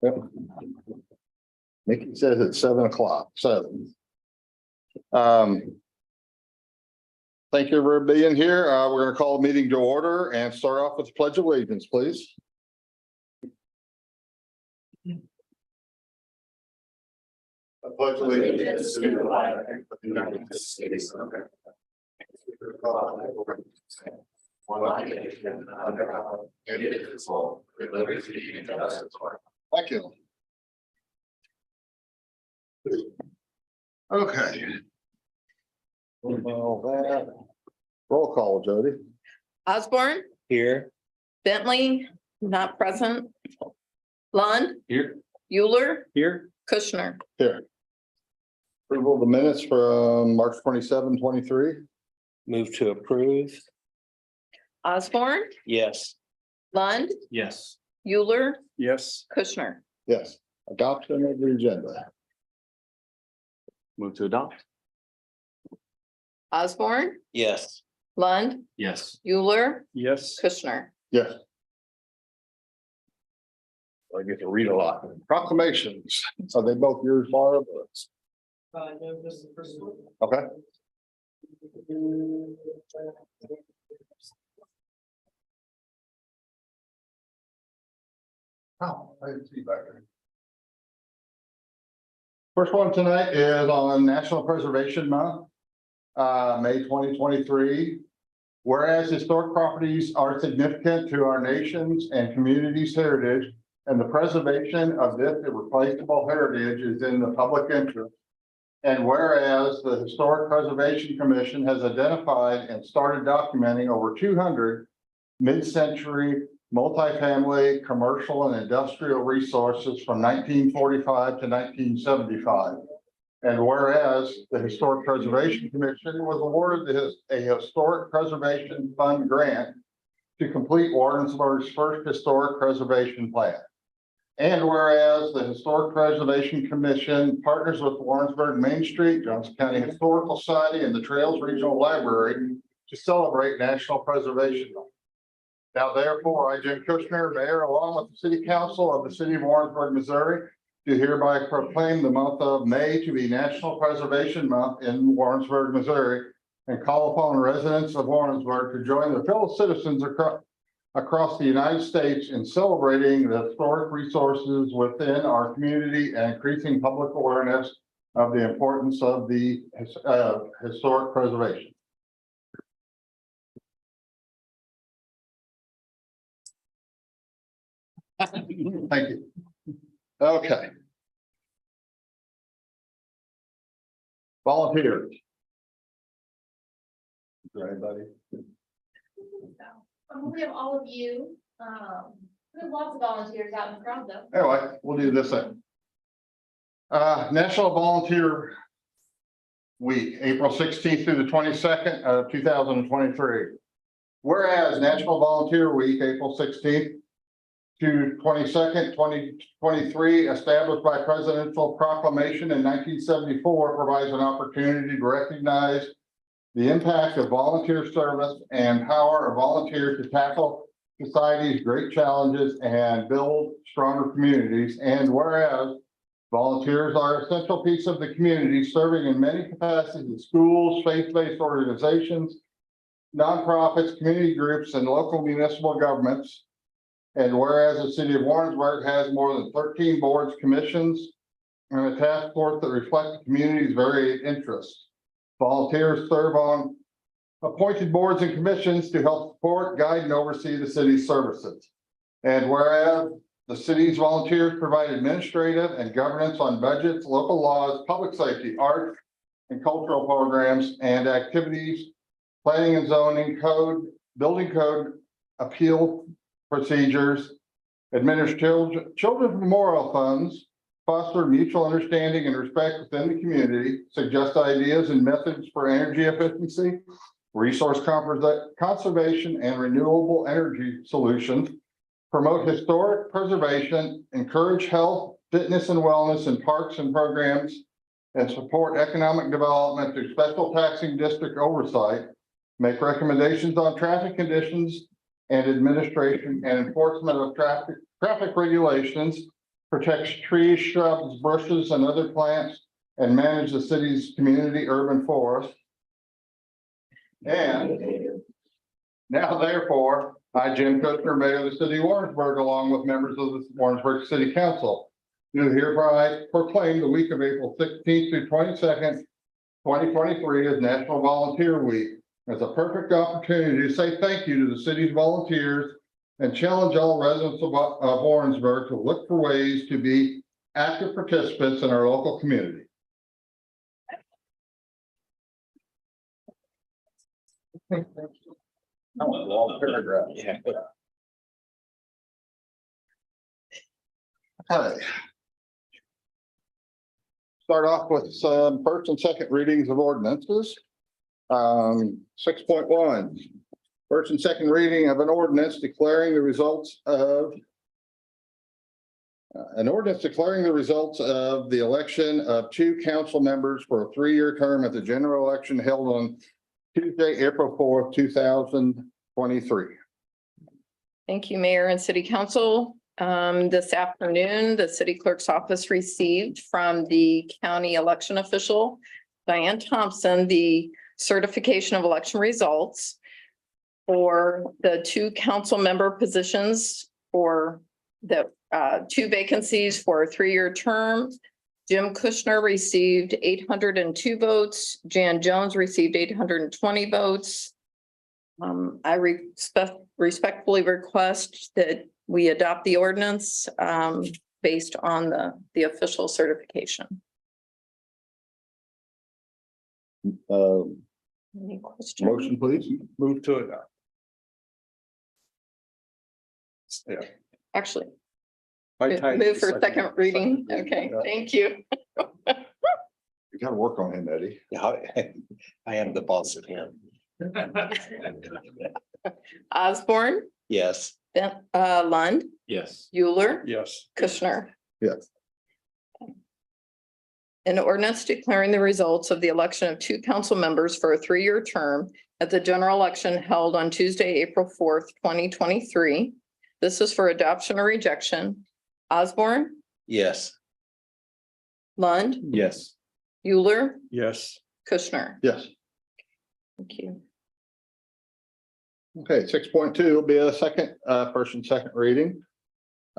Yep. Mickey says it's 7 o'clock, 7. Thank you for being here. We're gonna call the meeting to order and start off with the Pledge of Allegiance, please. I pledge allegiance to the flag of the United States of America. One nation under God, indivisible, with liberty and justice for all. Thank you. Okay. Well, that. Roll call, Jody. Osborne, Here. Bentley, not present. Lund, Here. Euler, Here. Kushner. Here. Approval of the minutes from March 27, 23. Move to approve. Osborne, Yes. Lund, Yes. Euler, Yes. Kushner. Yes. Adoption of the agenda. Move to adopt. Osborne, Yes. Lund, Yes. Euler, Yes. Kushner. Yes. I get to read a lot. Proclamations. Are they both yours, Barb? No, this is the first one. Okay. Oh, I didn't see you back there. First one tonight is on National Preservation Month, May 2023. Whereas historic properties are significant to our nation's and community's heritage, and the preservation of this irreplaceable heritage is in the public interest. And whereas the Historic Preservation Commission has identified and started documenting over 200 mid-century multifamily, commercial, and industrial resources from 1945 to 1975. And whereas the Historic Preservation Commission was awarded a Historic Preservation Fund grant to complete Warrensburg's first historic preservation plan. And whereas the Historic Preservation Commission partners with Warrensburg Main Street, Johnson County Historical Society, and the Trails Regional Library to celebrate National Preservation Month. Now therefore, I, Jim Kushner, Mayor, along with the City Council of the City of Warrensburg, Missouri, do hereby proclaim the month of May to be National Preservation Month in Warrensburg, Missouri, and call upon residents of Warrensburg to join their fellow citizens across the United States in celebrating the historic resources within our community and increasing public awareness of the importance of the historic preservation. Thank you. Okay. Volunteers. Anybody? We have all of you, we have lots of volunteers out in the crowd though. Anyway, we'll do this thing. National Volunteer Week, April 16th through the 22nd of 2023. Whereas National Volunteer Week, April 16th to 22nd, 2023, established by presidential proclamation in 1974, provides an opportunity to recognize the impact of volunteer service and empower volunteers to tackle society's great challenges and build stronger communities. And whereas volunteers are an essential piece of the community, serving in many capacities in schools, faith-based organizations, nonprofits, community groups, and local municipal governments. And whereas the City of Warrensburg has more than 13 boards, commissions, and a task force that reflect the community's varied interests. Volunteers serve on appointed boards and commissions to help support, guide, and oversee the city's services. And whereas the city's volunteers provide administrative and governance on budgets, local laws, public safety, art, and cultural programs and activities, planning and zoning code, building code, appeal procedures, administer children's memorial funds, foster mutual understanding and respect within the community, suggest ideas and methods for energy efficiency, resource conservation and renewable energy solutions, promote historic preservation, encourage health, fitness and wellness in parks and programs, and support economic development through special taxing district oversight, make recommendations on traffic conditions and administration and enforcement of traffic traffic regulations, protects trees, shrubs, bushes, and other plants, and manage the city's community urban forest. And now therefore, I, Jim Kushner, Mayor of the City of Warrensburg, along with members of the Warrensburg City Council, do hereby proclaim the week of April 16th through 22nd, 2023 as National Volunteer Week as a perfect opportunity to say thank you to the city's volunteers and challenge all residents of Warrensburg to look for ways to be active participants in our local community. That was a long paragraph. Yeah. Okay. Start off with some first and second readings of ordinances. 6.1. First and second reading of an ordinance declaring the results of the election of 2 council members for a 3-year term at the general election held on Tuesday, April 4th, 2023. Thank you, Mayor and City Council. This afternoon, the city clerk's office received from the county election official, Diane Thompson, the certification of election results for the 2 council member positions for the 2 vacancies for a 3-year term. Jim Kushner received 802 votes. Jan Jones received 820 votes. I respectfully request that we adopt the ordinance based on the official certification. Any questions? Motion, please. Move to adopt. Yeah. Actually, By title, move for second reading. Second reading, Okay, yeah. thank you. You got to work on him, Eddie. Yeah, I am the boss of him. Osborne, Yes. Lund, Yes. Euler, Yes. Kushner. Yes. An ordinance declaring the results of the election of 2 council members for a 3-year term at the general election held on Tuesday, April 4th, 2023. This is for adoption or rejection. Osborne, Yes. Lund, Yes. Euler, Yes. Kushner. Yes. Thank you. Okay, 6.2 will be a first and second reading.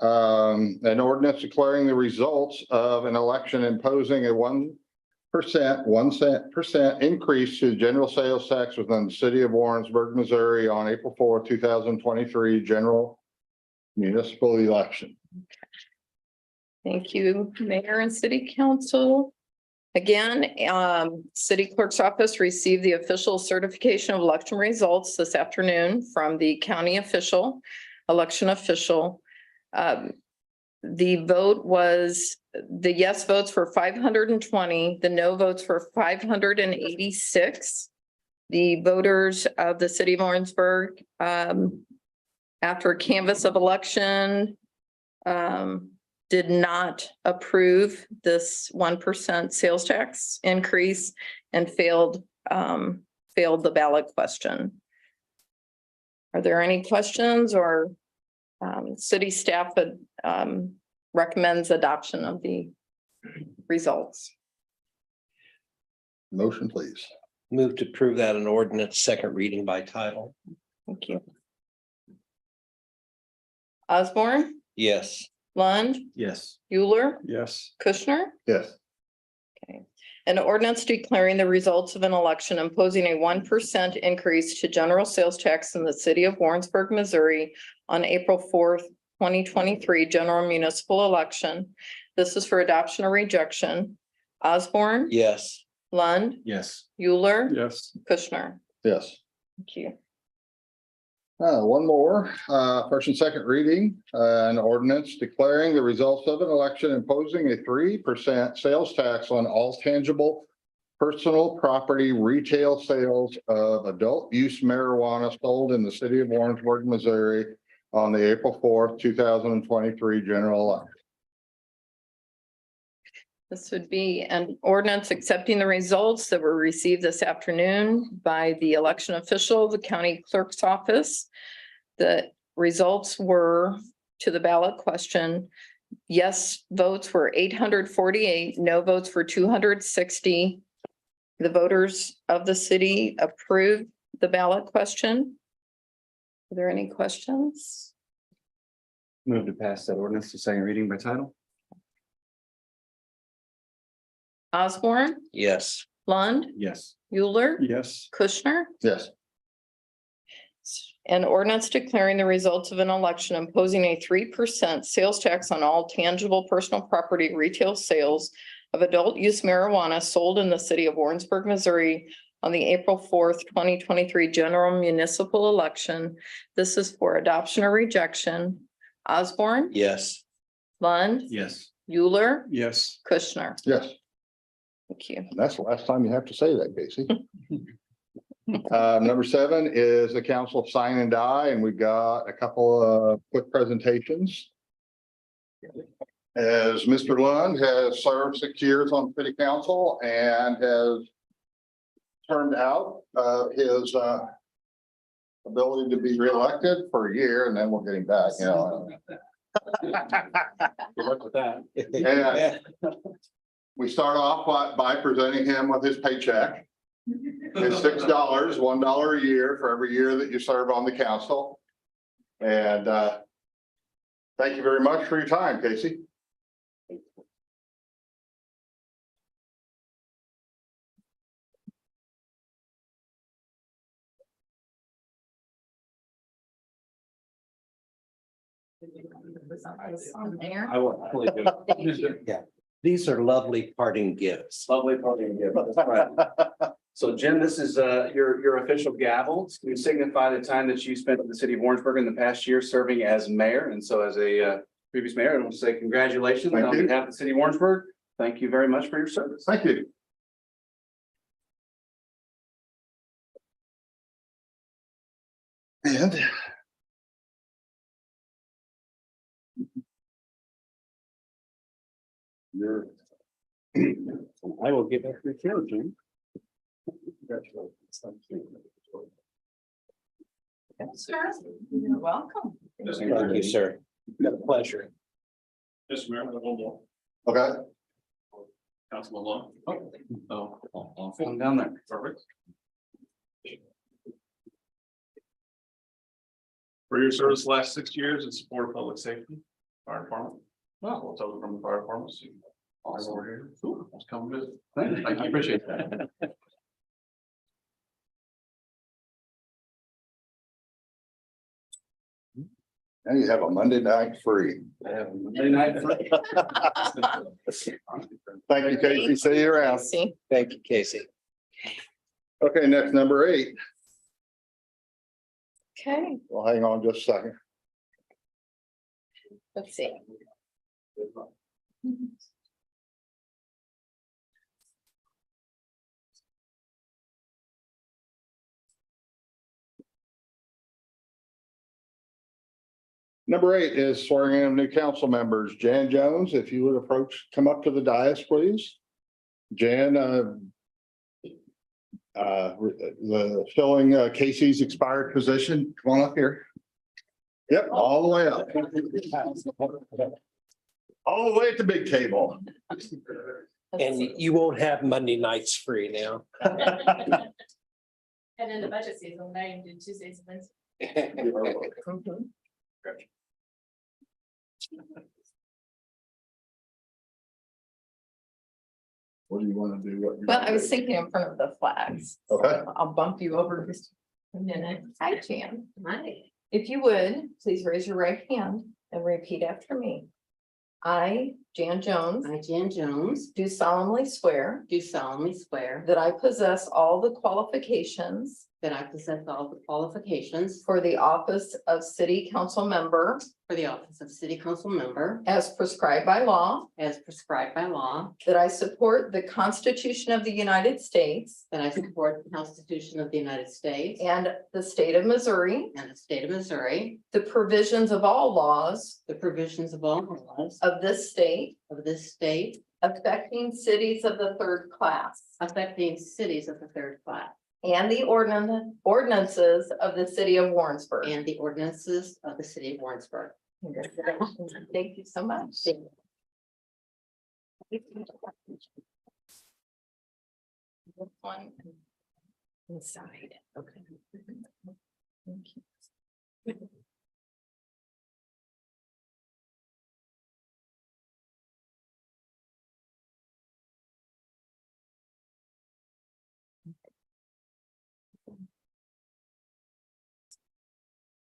An ordinance declaring the results of an election imposing a 1% increase to the general sales tax within the city of Warrensburg, Missouri on April 4th, 2023 general municipal election. Thank you, Mayor and City Council. Again, City Clerk's Office received the official certification of election results this afternoon from the county election official. The vote was, the yes votes were 520, the no votes were 586. The voters of the city of Warrensburg, after a canvass of election, did not approve this 1% sales tax increase and failed the ballot question. Are there any questions, or city staff recommends adoption of the results? Motion, please. Move to approve that an ordinance second reading by title. Thank you. Osborne, Yes. Lund, Yes. Euler, Yes. Kushner. Yes. An ordinance declaring the results of an election imposing a 1% increase to general sales tax in the city of Warrensburg, Missouri on April 4th, 2023 general municipal election. This is for adoption or rejection. Osborne, Yes. Lund, Yes. Euler, Yes. Kushner. Yes. Thank you. One more, first and second reading, an ordinance declaring the results of an election imposing a 3% sales tax on all tangible personal property retail sales of adult use marijuana sold in the city of Warrensburg, Missouri on the April 4th, 2023 general election. This would be an ordinance accepting the results that were received this afternoon by the election official, the county clerk's office. The results were to the ballot question. Yes votes were 848, no votes were 260. The voters of the city approved the ballot question. Are there any questions? Move to pass that ordinance to second reading by title. Osborne, Yes. Lund, Yes. Euler, Yes. Kushner. Yes. An ordinance declaring the results of an election imposing a 3% sales tax on all tangible personal property retail sales of adult use marijuana sold in the city of Warrensburg, Missouri on the April 4th, 2023 general municipal election. This is for adoption or rejection. Osborne, Yes. Lund, Yes. Euler, Yes. Kushner. Yes. Thank you. And that's the last time you have to say that, Casey. Number 7 is the council of sign and die, and we've got a couple of quick presentations. As Mr. Lund has served 6 years on city council and has turned out his ability to be reelected for a year, and then we'll get him back, you know. Good luck with that. And we start off by presenting him with his paycheck. It's $6, $1 a year for every year that you serve on the council. And thank you very much for your time, Casey. I will happily do it. Yeah. These are lovely parting gifts. Lovely party. That's right. So Jim, this is your official gavel. You signify the time that you spent in the city of Warrensburg in the past year serving as mayor. And so as a previous mayor, I want to say congratulations Thank on you. behalf of the city of Warrensburg. Thank you very much for your service. Thank you. And you're I will get back to the chair, Jim. Sir, you're welcome. Thank you, sir. Been a pleasure. Mr. Mayor, one more. okay. Councilman Long. Come down there. Perfect. For your service the last 6 years in support of public safety, fire department. Well, we'll tell them from the fire department. So awesome. Over here. Cool. Let's come visit. Thank you. I appreciate that. Now you have a Monday night free. Monday night. Thank you, Casey. See you around. See, Thank you, Casey. Okay, next, number 8. okay, Well, hang on just a second. let's see. Number 8 is swearing in of new council members. Jan Jones, if you would approach, come up to the dais, please. Jan, filling Casey's expired position. Come on up here. Yep, all the way up. All the way at the big table. And you won't have Monday nights free now. And in the budget season, now you do Tuesdays and Wednesdays. Mhm. What do you want to do? Well, I was thinking in front of the flags. So Okay. I'll bump you over just a minute. Hi, Jan. Hi. If you would, please raise your right hand and repeat after me. I, Jan Jones, I, Jan Jones, do solemnly swear do solemnly swear that I possess all the qualifications that I possess all the qualifications for the office of city council member for the office of city council member as prescribed by law, as prescribed by law, that I support the Constitution of the United States that I support the Constitution of the United States and the state of Missouri, and the state of Missouri, the provisions of all laws the provisions of all laws of this state of this state affecting cities of the third class, affecting cities of the third class, and the ordinances of the city of Warrensburg. and the ordinances of the city of Warrensburg. Congratulations. Thank you so much. This one inside, okay. Thank you.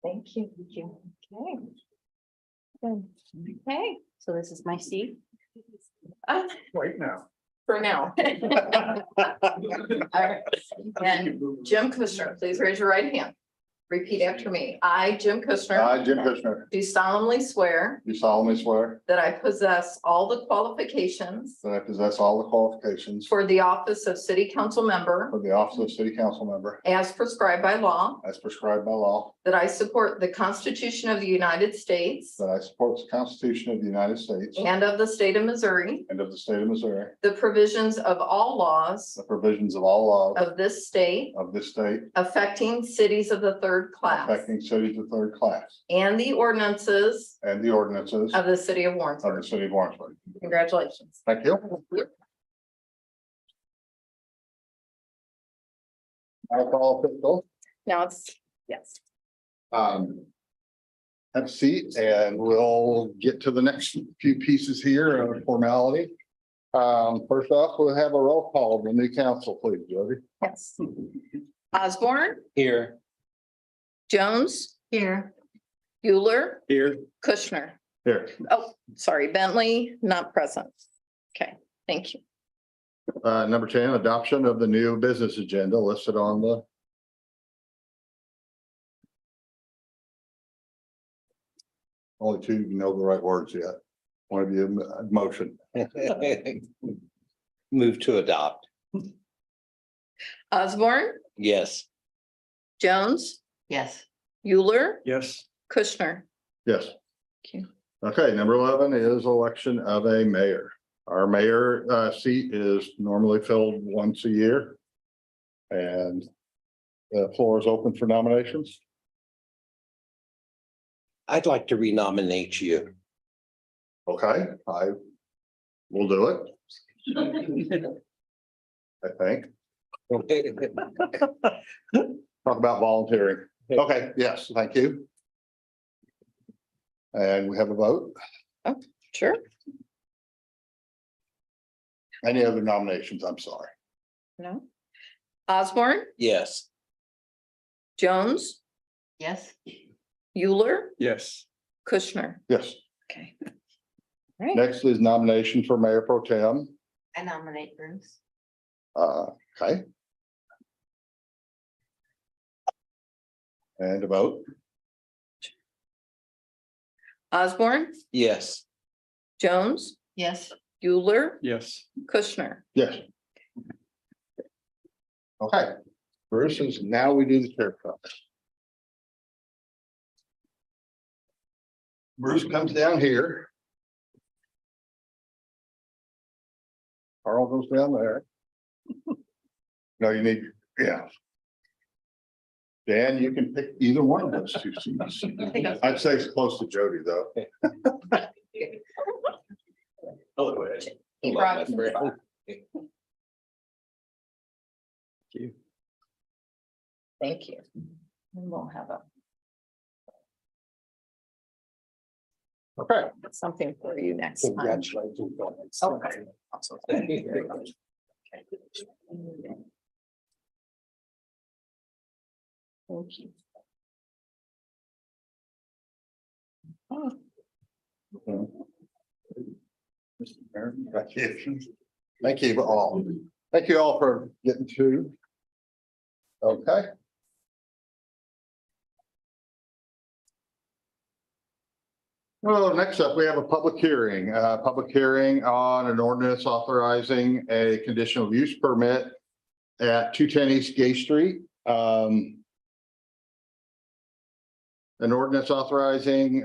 Thank you. Okay. Good. Okay, So this is my seat. Wait now. for now. All right. And Jim Kushner, please raise your right hand. Repeat after me. I, Jim Kushner, I, Jim Kushner, do solemnly swear do solemnly swear that I possess all the qualifications that I possess all the qualifications for the office of city council member for the office of city council member as prescribed by law, as prescribed by law, that I support the Constitution of the United States that I support the Constitution of the United States and of the state of Missouri, and of the state of Missouri, the provisions of all laws the provisions of all laws of this state of this state affecting cities of the third class, affecting cities of third class and the ordinances and the ordinances of the city of of Warrensburg. the city of Warrensburg. Congratulations. Thank you. Alcohol official. Now it's, yes. Have a seat and we'll get to the next few pieces here of formality. First off, we'll have a roll call of the new council, please, Jody. Yes. Osborne, Here. Jones, Here. Euler, Here. Kushner. Here, Oh, sorry, Bentley, not present. Okay, thank you. number 10, adoption of the new business agenda listed on the. Only two know the right words yet. One of you, motion. Move to adopt. Osborne, Yes. Jones, Yes. Euler, Yes. Kushner. Yes. Thank you. Okay, number 11 is election of a mayor. Our mayor seat is normally filled once a year. And the floor is open for nominations. I'd like to renominate you. Okay, I will do it, I think. Talk about volunteering. Okay, yes, thank you. And we have a vote. Sure. Any other nominations? I'm sorry. No. Osborne, Yes. Jones, Yes. Euler, Yes. Kushner. Yes, Okay. Right. next is nomination for mayor pro tem. I nominate Bruce. Okay. And a vote. Osborne, Yes. Jones, Yes. Euler, Yes. Kushner. Yes. Okay, Bruce is, now we do the chair cup. Bruce comes down here. Carl goes down there. No, you need, yeah. Dan, you can pick either one of those two seats. I'd say it's close to Jody, though. He Hello, brought my some friend. stuff. Thank you. And we'll have Okay. something for you next time. Congratulations. Okay. Thank you very much. Thank you. Oh, Mr. Mayor, thank you. Thank you all. Thank you all for getting to. Okay. Well, next up, we have a public hearing on an ordinance authorizing a conditional use permit at 210 East Gay Street. An ordinance authorizing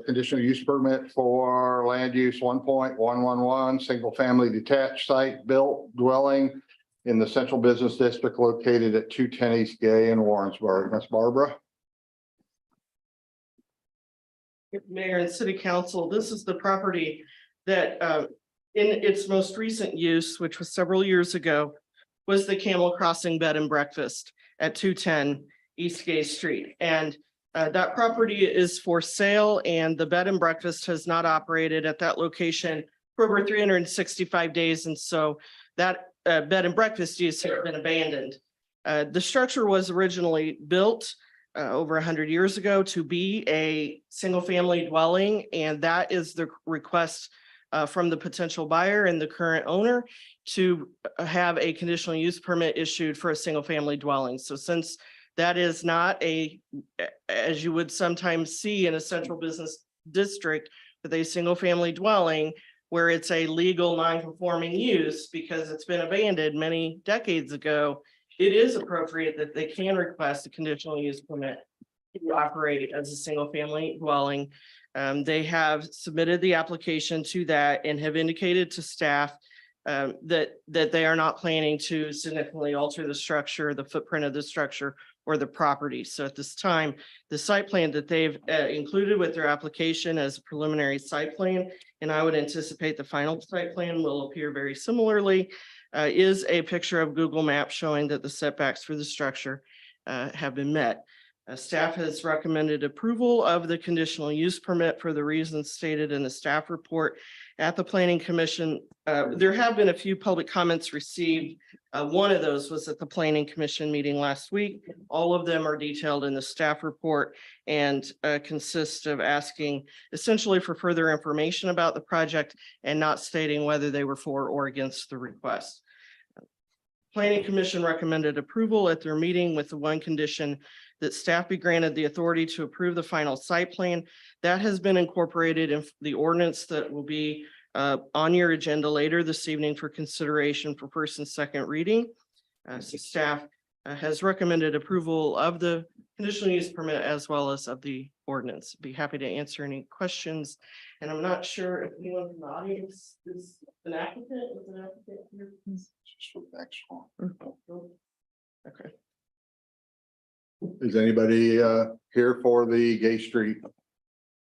conditional use permit for land use 1.111, single family detached site built dwelling in the central business district located at 210 East Gay in Warrensburg. Miss Barbara. Mayor and City Council, this is the property that in its most recent use, which was several years ago, was the Camel Crossing Bed and Breakfast at 210 East Gay Street. And that property is for sale, and the bed and breakfast has not operated at that location for over 365 days. And so that bed and breakfast use has been abandoned. The structure was originally built over 100 years ago to be a single-family dwelling, and that is the request from the potential buyer and the current owner to have a conditional use permit issued for a single-family dwelling. So since that is not as you would sometimes see in a central business district with a single-family dwelling, where it's a legal non-conforming use because it's been abandoned many decades ago, it is appropriate that they can request a conditional use permit to operate as a single-family dwelling. They have submitted the application to that and have indicated to staff that they are not planning to significantly alter the structure, the footprint of the structure, or the property. So at this time, the site plan that they've included with their application as a preliminary site plan, and I would anticipate the final site plan will appear very similarly, is a picture of Google Maps showing that the setbacks for the structure have been met. Staff has recommended approval of the conditional use permit for the reasons stated in the staff report at the Planning Commission. There have been a few public comments received. One of those was at the Planning Commission meeting last week. All of them are detailed in the staff report and consist of asking essentially for further information about the project and not stating whether they were for or against the request. Planning Commission recommended approval at their meeting with the one condition that staff be granted the authority to approve the final site plan. That has been incorporated in the ordinance that will be on your agenda later this evening for consideration for first and second reading. So staff has recommended approval of the conditional use permit as well as of the ordinance. Be happy to answer any questions. And I'm not sure if anyone in the audience is an applicant. Is an applicant here? Okay. Is anybody here for the Gay Street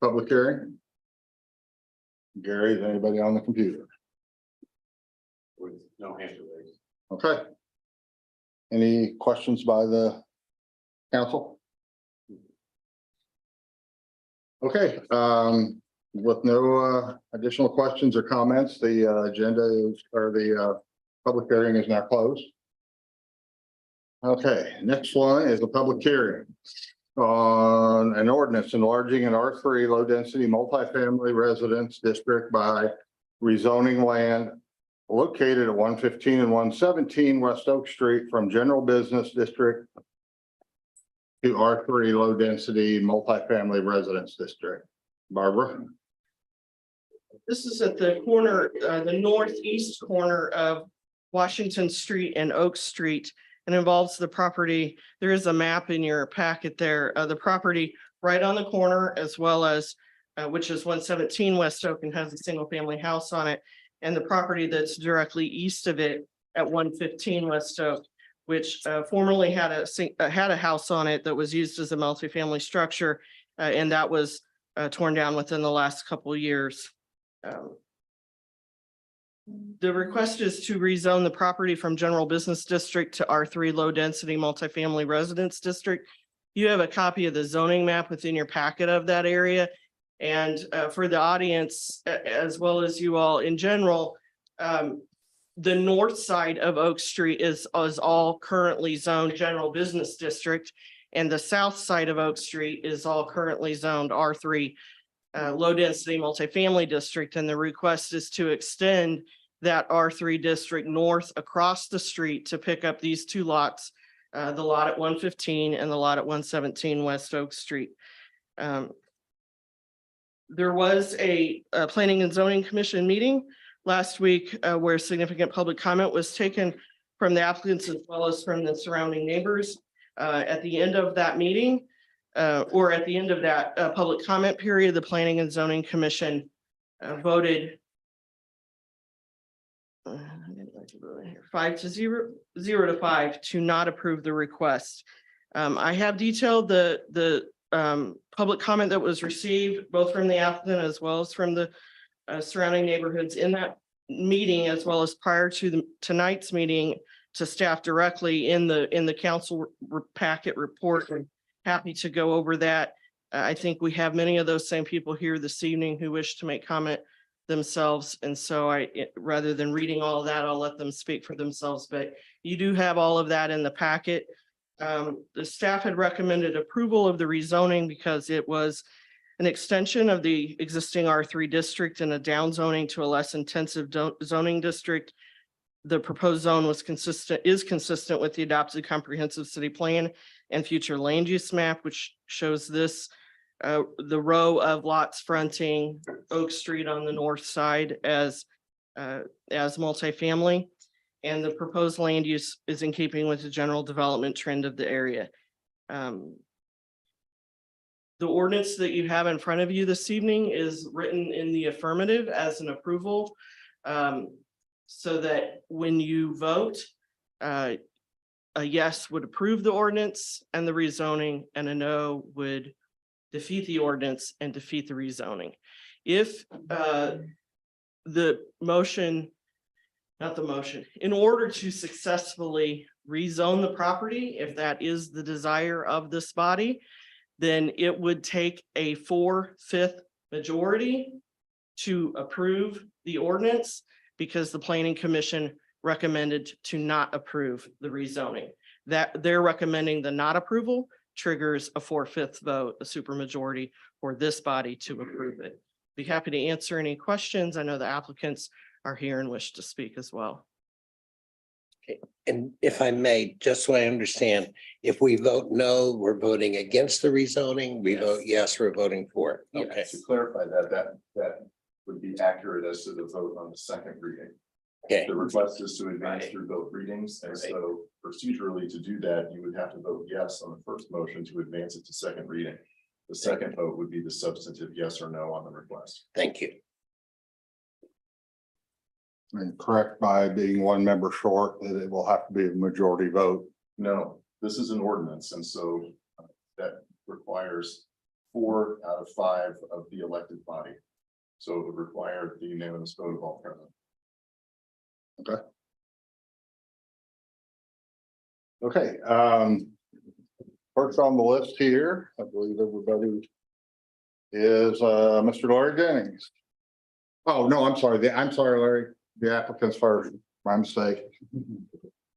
public hearing? Gary, is anybody on the computer? With no hand raised. Okay. Any questions by the council? Okay, with no additional questions or comments, the agenda is, or the public hearing is now closed. Okay, next one is a public hearing on an ordinance enlarging an R3 low-density multifamily residence district by rezoning land located at 115 and 117 West Oak Street from general business district to R3 low-density multifamily residence district. Barbara? This is at the corner, the northeast corner of Washington Street and Oak Street, and involves the property. There is a map in your packet there, the property right on the corner, as well as which is 117 West Oak and has a single family house on it, and the property that's directly east of it at 115 West Oak, which formerly had a house on it that was used as a multifamily structure, and that was torn down within the last couple of years. The request is to rezone the property from general business district to R3 low density multifamily residence district. You have a copy of the zoning map within your packet of that area. And for the audience, as well as you all in general, the north side of Oak Street is all currently zoned general business district. And the south side of Oak Street is all currently zoned R3 low density multifamily district. And the request is to extend that R3 district north across the street to pick up these two lots, the lot at 115 and the lot at 117 West Oak Street. There was a Planning and Zoning Commission meeting last week where significant public comment was taken from the applicants as well as from the surrounding neighbors. At the end of that meeting, or at the end of that public comment period, the Planning and Zoning Commission voted 5-0 to 5 to not approve the request. I have detailed the public comment that was received, both from the applicant as well as from the surrounding neighborhoods in that meeting, as well as prior to tonight's meeting to staff directly in the council packet report. And happy to go over that. I think we have many of those same people here this evening who wish to make comment themselves. And so rather than reading all of that, I'll let them speak for themselves, but you do have all of that in the packet. The staff had recommended approval of the rezoning because it was an extension of the existing R3 district and a downzoning to a less intensive zoning district. The proposed zone is consistent with the adopted comprehensive city plan and future land use map, which shows this, the row of lots fronting Oak Street on the north side as multifamily. And the proposed land use is in keeping with the general development trend of the area. The ordinance that you have in front of you this evening is written in the affirmative as an approval. So that when you vote, a yes would approve the ordinance and the rezoning, and a no would defeat the ordinance and defeat the rezoning. If in order to successfully rezone the property, if that is the desire of this body, then it would take a 4/5 majority to approve the ordinance, because the planning commission recommended to not approve the rezoning. That they're recommending the not approval triggers a 4/5 vote, a supermajority for this body to approve it. Be happy to answer any questions. I know the applicants are here and wish to speak as well. And if I may, just so I understand, if we vote no, we're voting against the rezoning. We vote yes, we're voting for it. Okay. To clarify that would be accurate as to the vote on the second reading. Okay. The request is to advance through both readings, and so procedurally to do that, you would have to vote yes on the first motion to advance it to second reading. The second vote would be the substantive yes or no on the request. Thank you. And correct by being one member short, that it will have to be a majority vote. No, this is an ordinance, and so that requires 4 out of 5 of the elected body. So it would require the unanimous vote of all present. Okay, first on the list here, I believe everybody is Mr. Larry Jennings. Oh, no, I'm sorry, Larry, the applicants first, my mistake.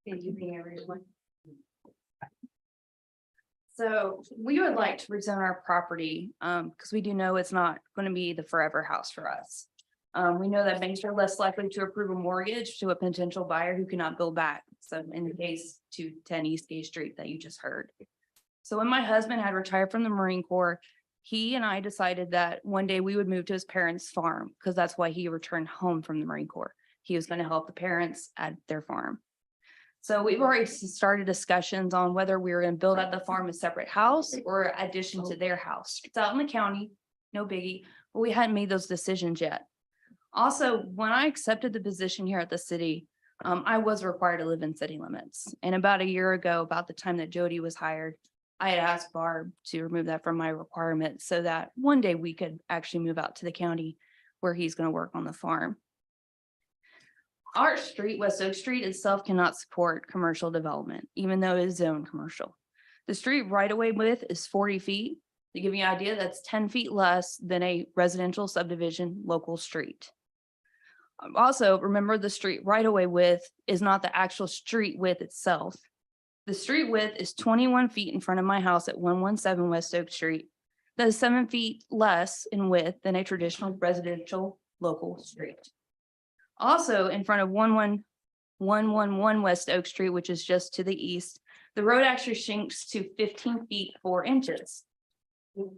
Good evening, everyone. So we would like to rezone our property, because we do know it's not going to be the forever house for us. We know that banks are less likely to approve a mortgage to a potential buyer who cannot build back. So in the case 210 East Gay Street that you just heard. So when my husband had retired from the Marine Corps, he and I decided that one day we would move to his parents' farm, because that's why he returned home from the Marine Corps. He was going to help the parents at their farm. So we've already started discussions on whether we were going to build at the farm a separate house or addition to their house. It's out in the county, no biggie, but we hadn't made those decisions yet. Also, when I accepted the position here at the city, I was required to live in city limits. And about a year ago, about the time that Jody was hired, I had asked Barb to remove that from my requirement so that one day we could actually move out to the county where he's going to work on the farm. Our street, West Oak Street itself, cannot support commercial development, even though it is zoned commercial. The street right-of-way width is 40 feet. To give you an idea, that's 10 feet less than a residential subdivision local street. Also, remember the street right-of-way width is not the actual street width itself. The street width is 21 feet in front of my house at 117 West Oak Street. That is 7 feet less in width than a traditional residential local street. Also, in front of 111 West Oak Street, which is just to the east, the road actually sinks to 15 feet 4 inches.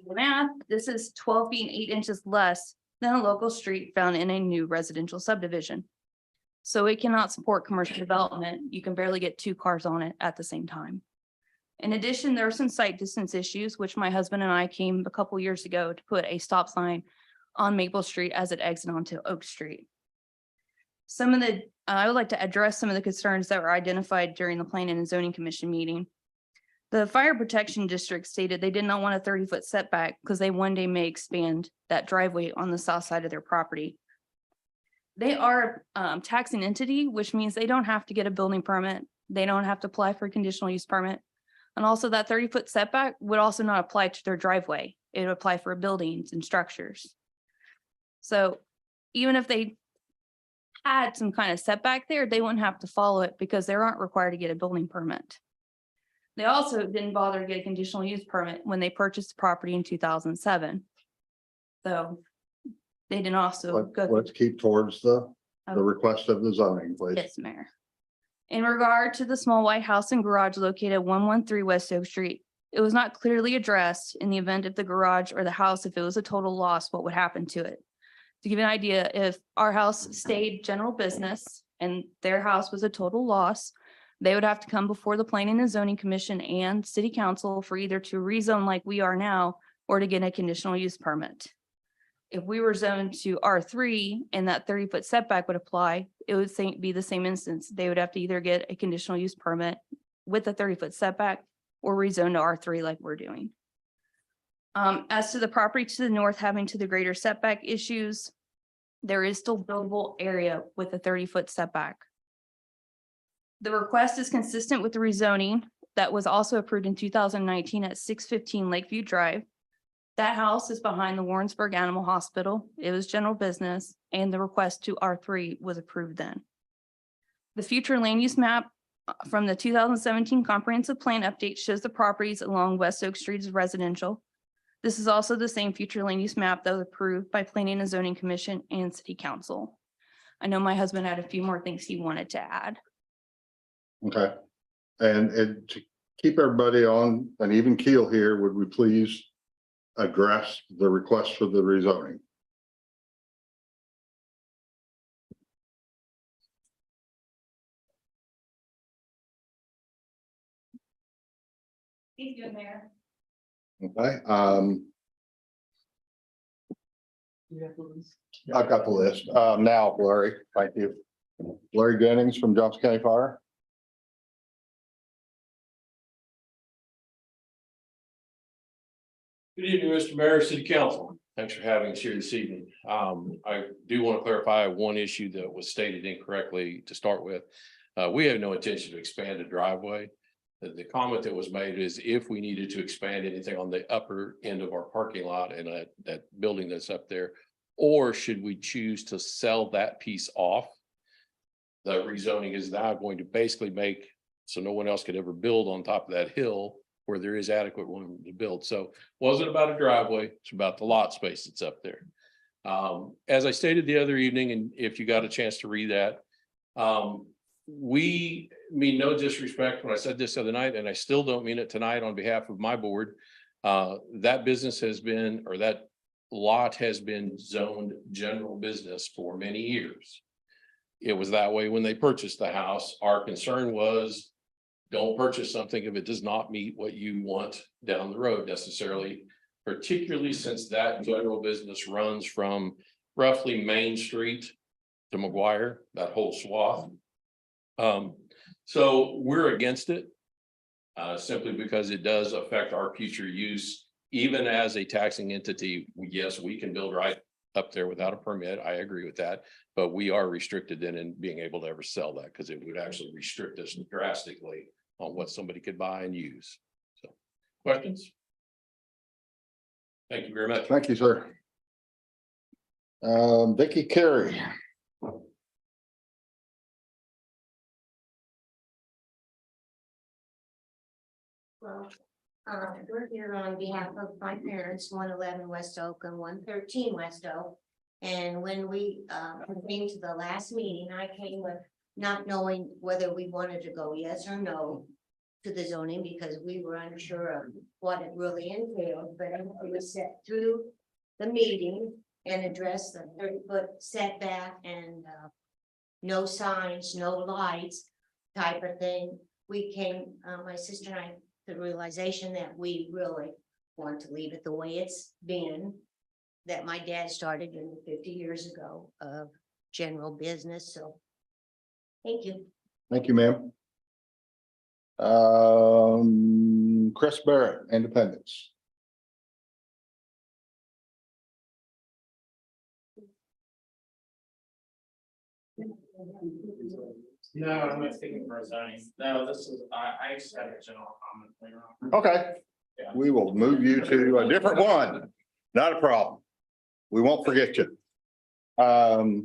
Math, this is 12 feet and 8 inches less than a local street found in a new residential subdivision. So it cannot support commercial development. You can barely get 2 cars on it at the same time. In addition, there are some site distance issues, which my husband and I came a couple years ago to put a stop sign on Maple Street as it exits onto Oak Street. I would like to address some of the concerns that were identified during the Planning and Zoning Commission meeting. The fire protection district stated they did not want a 30-foot setback because they one day may expand that driveway on the south side of their property. They are a taxing entity, which means they don't have to get a building permit. They don't have to apply for a conditional use permit. And also that 30-foot setback would also not apply to their driveway. It would apply for buildings and structures. So even if they had some kind of setback there, they wouldn't have to follow it because they aren't required to get a building permit. They also didn't bother to get a conditional use permit when they purchased the property in 2007. So they didn't also go. Let's keep towards the Okay. request of the zoning, please. Yes, Mayor. In regard to the small white house and garage located at 113 West Oak Street, it was not clearly addressed in the event of the garage or the house, if it was a total loss, what would happen to it? To give you an idea, if our house stayed general business and their house was a total loss, they would have to come before the Planning and Zoning Commission and City Council for either to rezone like we are now or to get a conditional use permit. If we were zoned to R3 and that 30-foot setback would apply, it would be the same instance. They would have to either get a conditional use permit with a 30-foot setback or rezone to R3 like we're doing. As to the property to the north having to the greater setback issues, there is still buildable area with a 30-foot setback. The request is consistent with the rezoning that was also approved in 2019 at 615 Lakeview Drive. That house is behind the Warrensburg Animal Hospital. It was general business, and the request to R3 was approved then. The future land use map from the 2017 comprehensive plan update shows the properties along West Oak Street as residential. This is also the same future land use map that was approved by Planning and Zoning Commission and City Council. I know my husband had a few more things he wanted to add. Okay. And to keep everybody on an even keel here, would we please address the request for the rezoning? He's good, Mayor. Okay, I've got the list. Now, Larry, thank you. Larry Jennings from Johnson County Fire. Good evening, Mr. Mayor, City Council. Thanks for having us here this evening. I do want to clarify one issue that was stated incorrectly to start with. We have no intention to expand the driveway. The comment that was made is if we needed to expand anything on the upper end of our parking lot and that building that's up there, or should we choose to sell that piece off? The rezoning is now going to basically make so no one else could ever build on top of that hill where there is adequate room to build. So wasn't about a driveway, it's about the lot space that's up there. As I stated the other evening, and if you got a chance to read that, we mean no disrespect when I said this the other night, and I still don't mean it tonight on behalf of my board. That business has been, or that lot has been zoned general business for many years. It was that way when they purchased the house. Our concern was don't purchase something if it does not meet what you want down the road necessarily, particularly since that general business runs from roughly Main Street to McGuire, that whole swath. So we're against it simply because it does affect our future use. Even as a taxing entity, yes, we can build right up there without a permit. I agree with that, but we are restricted then in being able to ever sell that because it would actually restrict us drastically on what somebody could buy and use. So, questions? Thank you very much. Thank you, sir. Vicky Carey. Well, we're here on behalf of my parents, 111 West Oak and 113 West Oak. And when we came to the last meeting, I came with not knowing whether we wanted to go yes or no to the zoning because we were unsure of what it really entailed, but it was set through the meeting and addressed the 30-foot setback and no signs, no lights type of thing. We came, my sister and I, the realization that we really want to leave it the way it's been, that my dad started 50 years ago of general business. So thank you. Thank you, ma'am. Chris Barrett, Independence. No, I'm not speaking for zoning. No, this is, I just had a general comment later on. Okay, we will move you to a different one. Not a problem. We won't forget you. Martha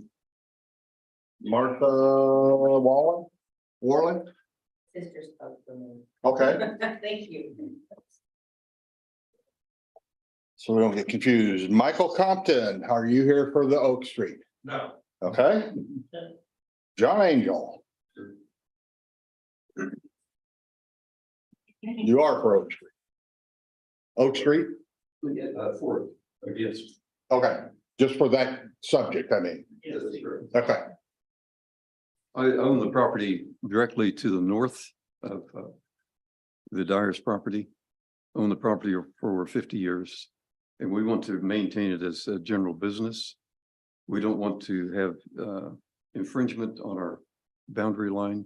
Warland? Sister spoke for me. Okay, Thank you. so we don't get confused. Michael Compton, are you here for the Oak Street? No. Okay. John Angel. You are for Oak Street. Oak Street? For, yes. Okay, just for that subject, I mean. Yes, sure. Okay, I own the property directly to the north of the Dyer's property. Own the property for over 50 years, and we want to maintain it as a general business. We don't want to have infringement on our boundary line.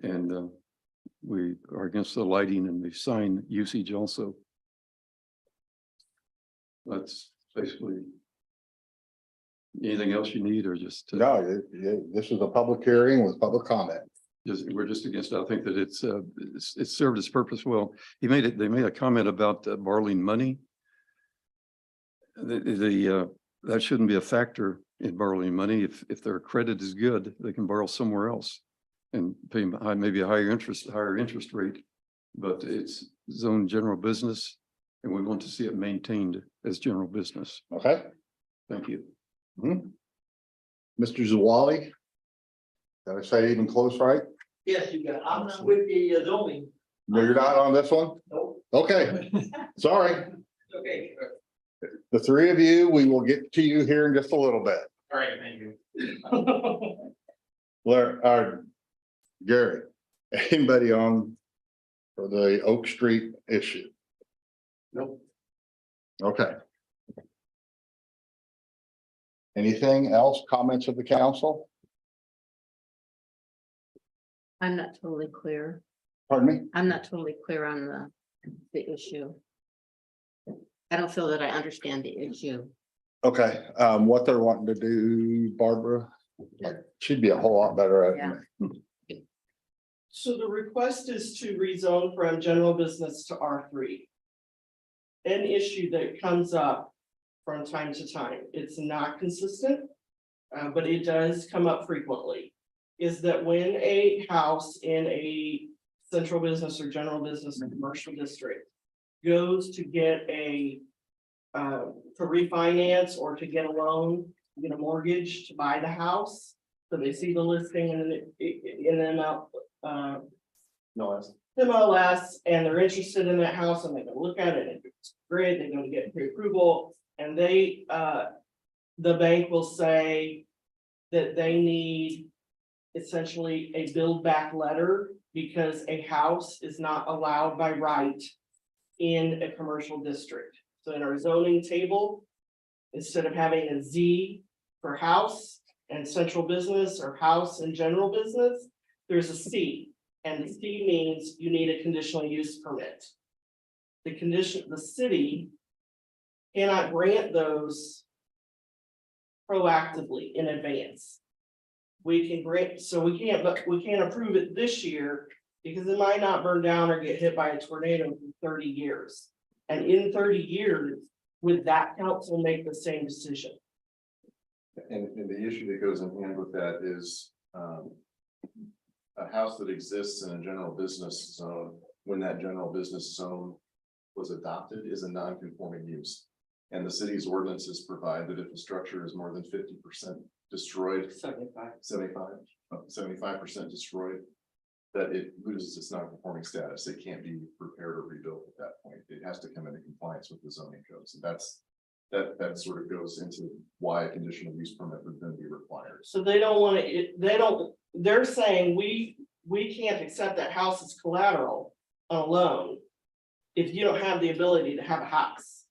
And we are against the lighting and the sign usage also. That's basically. Anything else you need, or just? no, this is a public hearing with public comment. We're just against it. I think that it's served its purpose well. They made a comment about borrowing money. That shouldn't be a factor in borrowing money. If their credit is good, they can borrow somewhere else and pay maybe a higher interest rate. But it's zone general business, and we want to see it maintained as general business. Okay. Thank you. Mr. Zawali? Did I say even close, right? Yes, you got, I'm not with the zoning. No, you're not on this one? Nope. Okay, sorry. Okay, The three of you, we will get to you here in just a little bit. all right, thank you. Gary, anybody on for the Oak Street issue? Nope. Okay. Anything else? Comments of the council? I'm not totally clear. Pardon me? I'm not totally clear on the issue. I don't feel that I understand the issue. Okay, what they're wanting to do, Barbara, she'd be a whole lot better at it. So the request is to rezone from general business to R3. An issue that comes up from time to time, it's not consistent, but it does come up frequently, is that when a house in a central business or general business or commercial district goes to get to refinance or to get a loan, get a mortgage to buy the house, so they see the listing and in the amount, No, that's. MLS, and they're interested in that house and they go look at it and it's great, they go to get pre-approval. And they, the bank will say that they need essentially a build back letter because a house is not allowed by right in a commercial district. So in our zoning table, instead of having a Z for house and central business or house and general business, there's a C. And the C means you need a conditional use permit. The city cannot grant those proactively in advance. We can grant, so we can't, but we can't approve it this year because it might not burn down or get hit by a tornado in 30 years. And in 30 years, would that council make the same decision? And the issue that goes in hand with that is, a house that exists in a general business zone, when that general business zone was adopted, is a non-conforming use. And the city's ordinances provide that if the structure is more than 50% destroyed, 75% destroyed, that it loses its non-conforming status. It can't be repaired or rebuilt at that point. It has to come into compliance with the zoning codes. And that sort of goes into why a conditional use permit would then be required. So they don't want to, they're saying we can't accept that house as collateral on a loan if you don't have the ability to have a house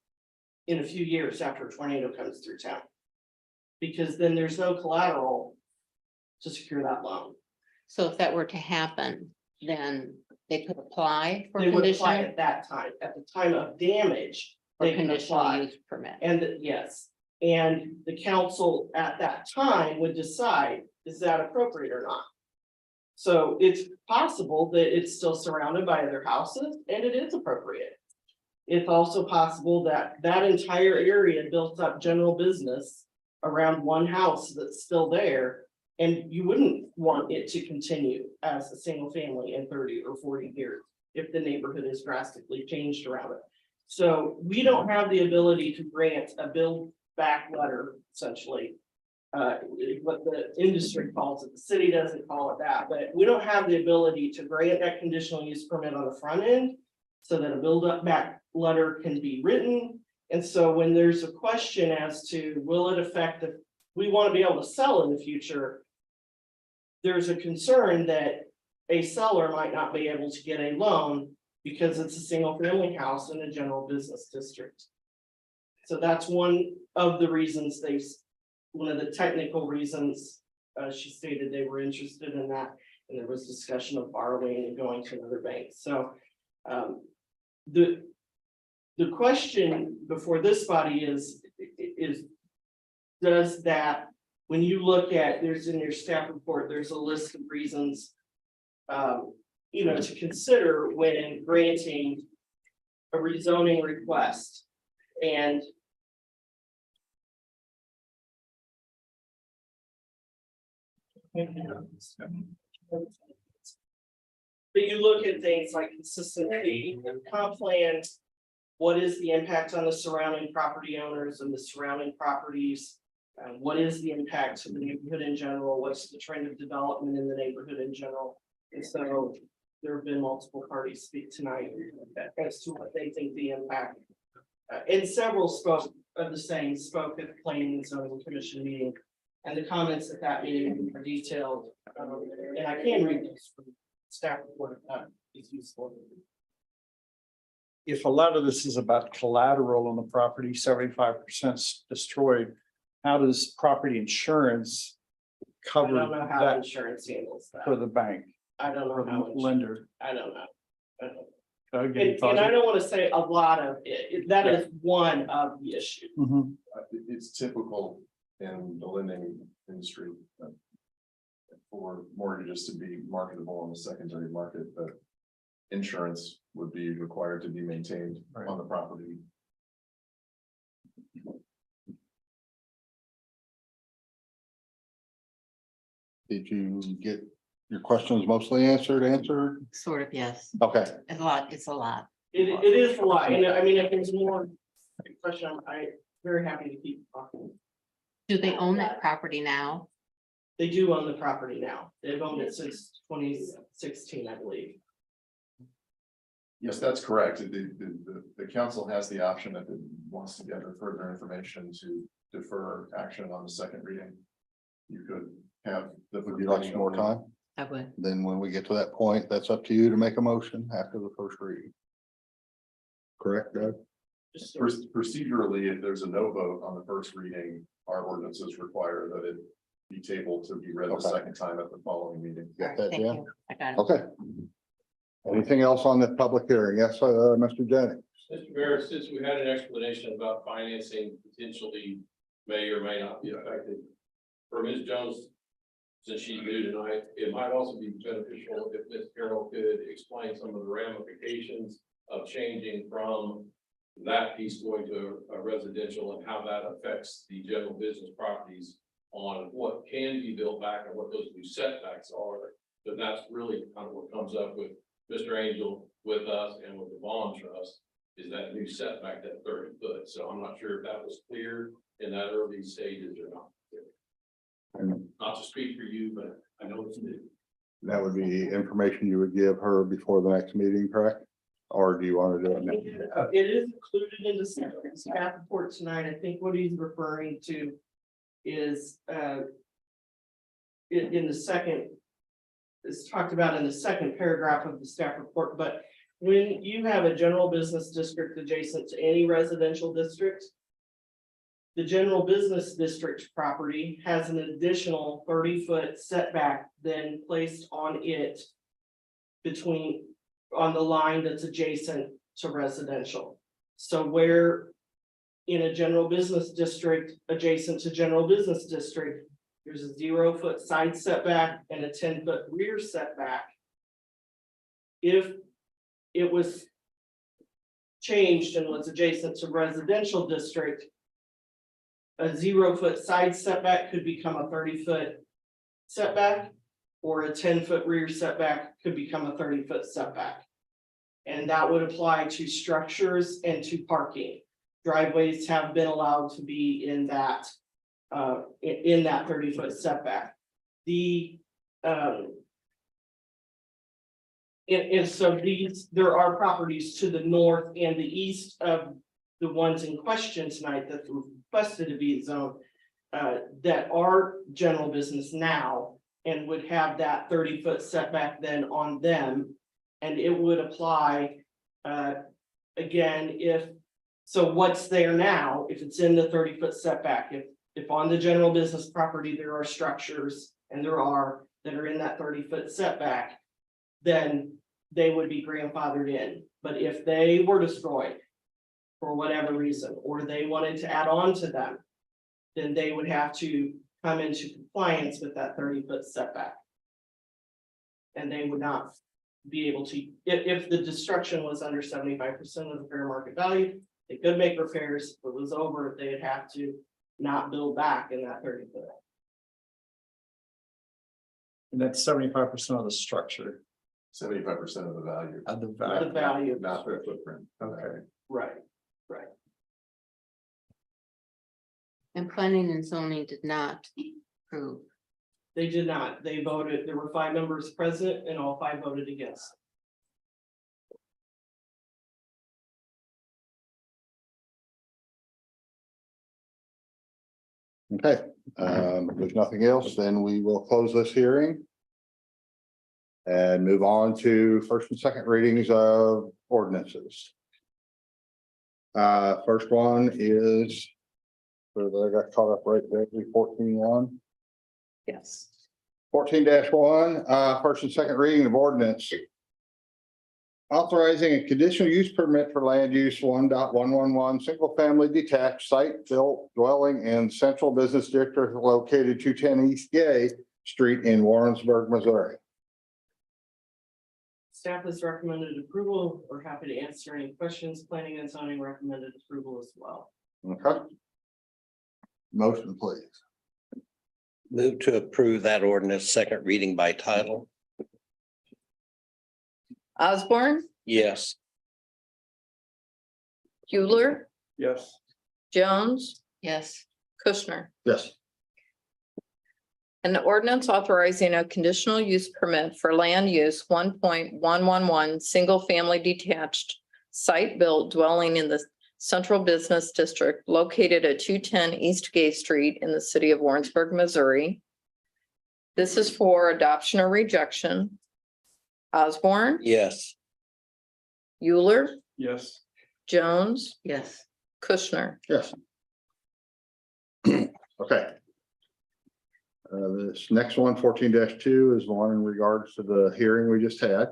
in a few years after a tornado comes through town. Because then there's no collateral to secure that loan. So if that were to happen, then They could apply for They would apply conditional at that time, at the time of damage. or They can conditional apply. use permit. And yes, and the council at that time would decide, is that appropriate or not? So it's possible that it's still surrounded by other houses and it is appropriate. It's also possible that that entire area built up general business around one house that's still there. And you wouldn't want it to continue as a single family in 30 or 40 years if the neighborhood is drastically changed around it. So we don't have the ability to grant a build back letter, essentially. What the industry calls it, the city doesn't call it that, but we don't have the ability to grant that conditional use permit on the front end. So that a build up back letter can be written. And so when there's a question as to will it affect if we want to be able to sell in the future. There's a concern that a seller might not be able to get a loan because it's a single family house in a general business district. So that's one of the reasons one of the technical reasons, she stated they were interested in that. And there was discussion of borrowing and going to another bank. So the question before this body is does that, when you look at, there's in your staff report, there's a list of reasons to consider when granting a rezoning request. And but you look at things like consistency, comp plan, what is the impact on the surrounding property owners and the surrounding properties? What is the impact to the neighborhood in general? What's the trend of development in the neighborhood in general? And so there have been multiple parties speak tonight as to what they think the impact. And several spoke at the planning and zoning commission meeting. And the comments at that meeting are detailed. And I can read this from staff report if that is useful. If a lot of this is about collateral on the property, 75% destroyed, how does property insurance I cover don't know how that insurance handles that. for the bank I don't or know how. the lender? I don't know. I don't know. I'll give you And I thoughts. don't want to say a lot of it, that is one of the issues. Mhm. It's typical in the lending industry. For mortgages to be marketable on the secondary market, but insurance would be required to be maintained on the property. Did you get your questions mostly answered? Sort of, yes. Okay, A lot, it's a lot. It is a lot, and I mean, if there's more question, I'm very happy to keep talking. Do they own that property now? They do own the property now. They've owned it since 2016, I believe. Yes, that's correct. The council has the option if it wants to gather further information to defer action on the second reading. You could have. would you like some more time? I would. Then when we get to that point, that's up to you to make a motion after the first reading. Correct, Doug? Just Procedurally, if there's a no vote on the first reading, our ordinances require that it be tabled to be read the Okay. second time at the following meeting. All Got right, that, thank Jen? you. I got it. Okay. Anything else on the public hearing? Yes, Mr. Jennings. Mr. Mayor, since we had an explanation about financing potentially may or may not be affected. For Ms. Jones, since she's new tonight, it might also be beneficial if Ms. Carroll could explain some of the ramifications of changing from that piece going to a residential and how that affects the general business properties on what can be built back and what those new setbacks are. But that's really kind of what comes up with Mr. Angel, with us and with the bond trust, is that new setback, that 30 foot. So I'm not sure if that was clear in that early stages or not. And Not to speak for you, but I know it's new. that would be information you would give her before the next meeting, correct? Or do you want to do it now? It is included in the staff report tonight. I think what he's referring to is in the second, it's talked about in the second paragraph of the staff report, but when you have a general business district adjacent to any residential district, the general business district property has an additional 30-foot setback then placed on it between on the line that's adjacent to residential. So where in a general business district adjacent to general business district, there's a 0-foot side setback and a 10-foot rear setback. If it was changed and was adjacent to residential district, a 0-foot side setback could become a 30-foot setback, or a 10-foot rear setback could become a 30-foot setback. And that would apply to structures and to parking. Driveways have been allowed to be in that 30-foot setback. And so there are properties to the north and the east of the ones in question tonight that were requested to be zoned that are general business now and would have that 30-foot setback then on them. And it would apply again, so what's there now, if it's in the 30-foot setback, if on the general business property, there are structures and that are in that 30-foot setback, then they would be grandfathered in. But if they were destroyed for whatever reason, or they wanted to add on to them, then they would have to come into compliance with that 30-foot setback. And they would not be able to, if the destruction was under 75% of the fair market value, they could make repairs. If it was over, they'd have to not build back in that 30-foot. And that's 75% of the structure 75% of the value, of the The value. value. not the footprint. Okay. Right. And planning and zoning did not approve. They did not. They voted, there were 5 members present and all 5 voted against. Okay, if there's nothing else, then we will close this hearing. And move on to first and second readings of ordinances. First one is, I got caught up right there, 14-1. Yes. 14-1, first and second reading of ordinance. Authorizing a conditional use permit for land use 1.111, single family detached site built dwelling in central business district located 210 East Gay Street in Warrensburg, Missouri. Staff has recommended approval. We're happy to answer any questions. Planning and zoning recommended approval as well. Okay. Motion, please. Move to approve that ordinance, second reading by title. Osborne, Yes. Euler, Yes. Jones, Yes, Kushner. Yes. An ordinance authorizing a conditional use permit for land use 1.111, single family detached site built dwelling in the central business district located at 210 East Gay Street in the city of Warrensburg, Missouri. This is for adoption or rejection. Osborne, Yes. Euler, Yes. Jones, yes, Kushner. Yes. Okay. This next one, 14-2, is the one in regards to the hearing we just had.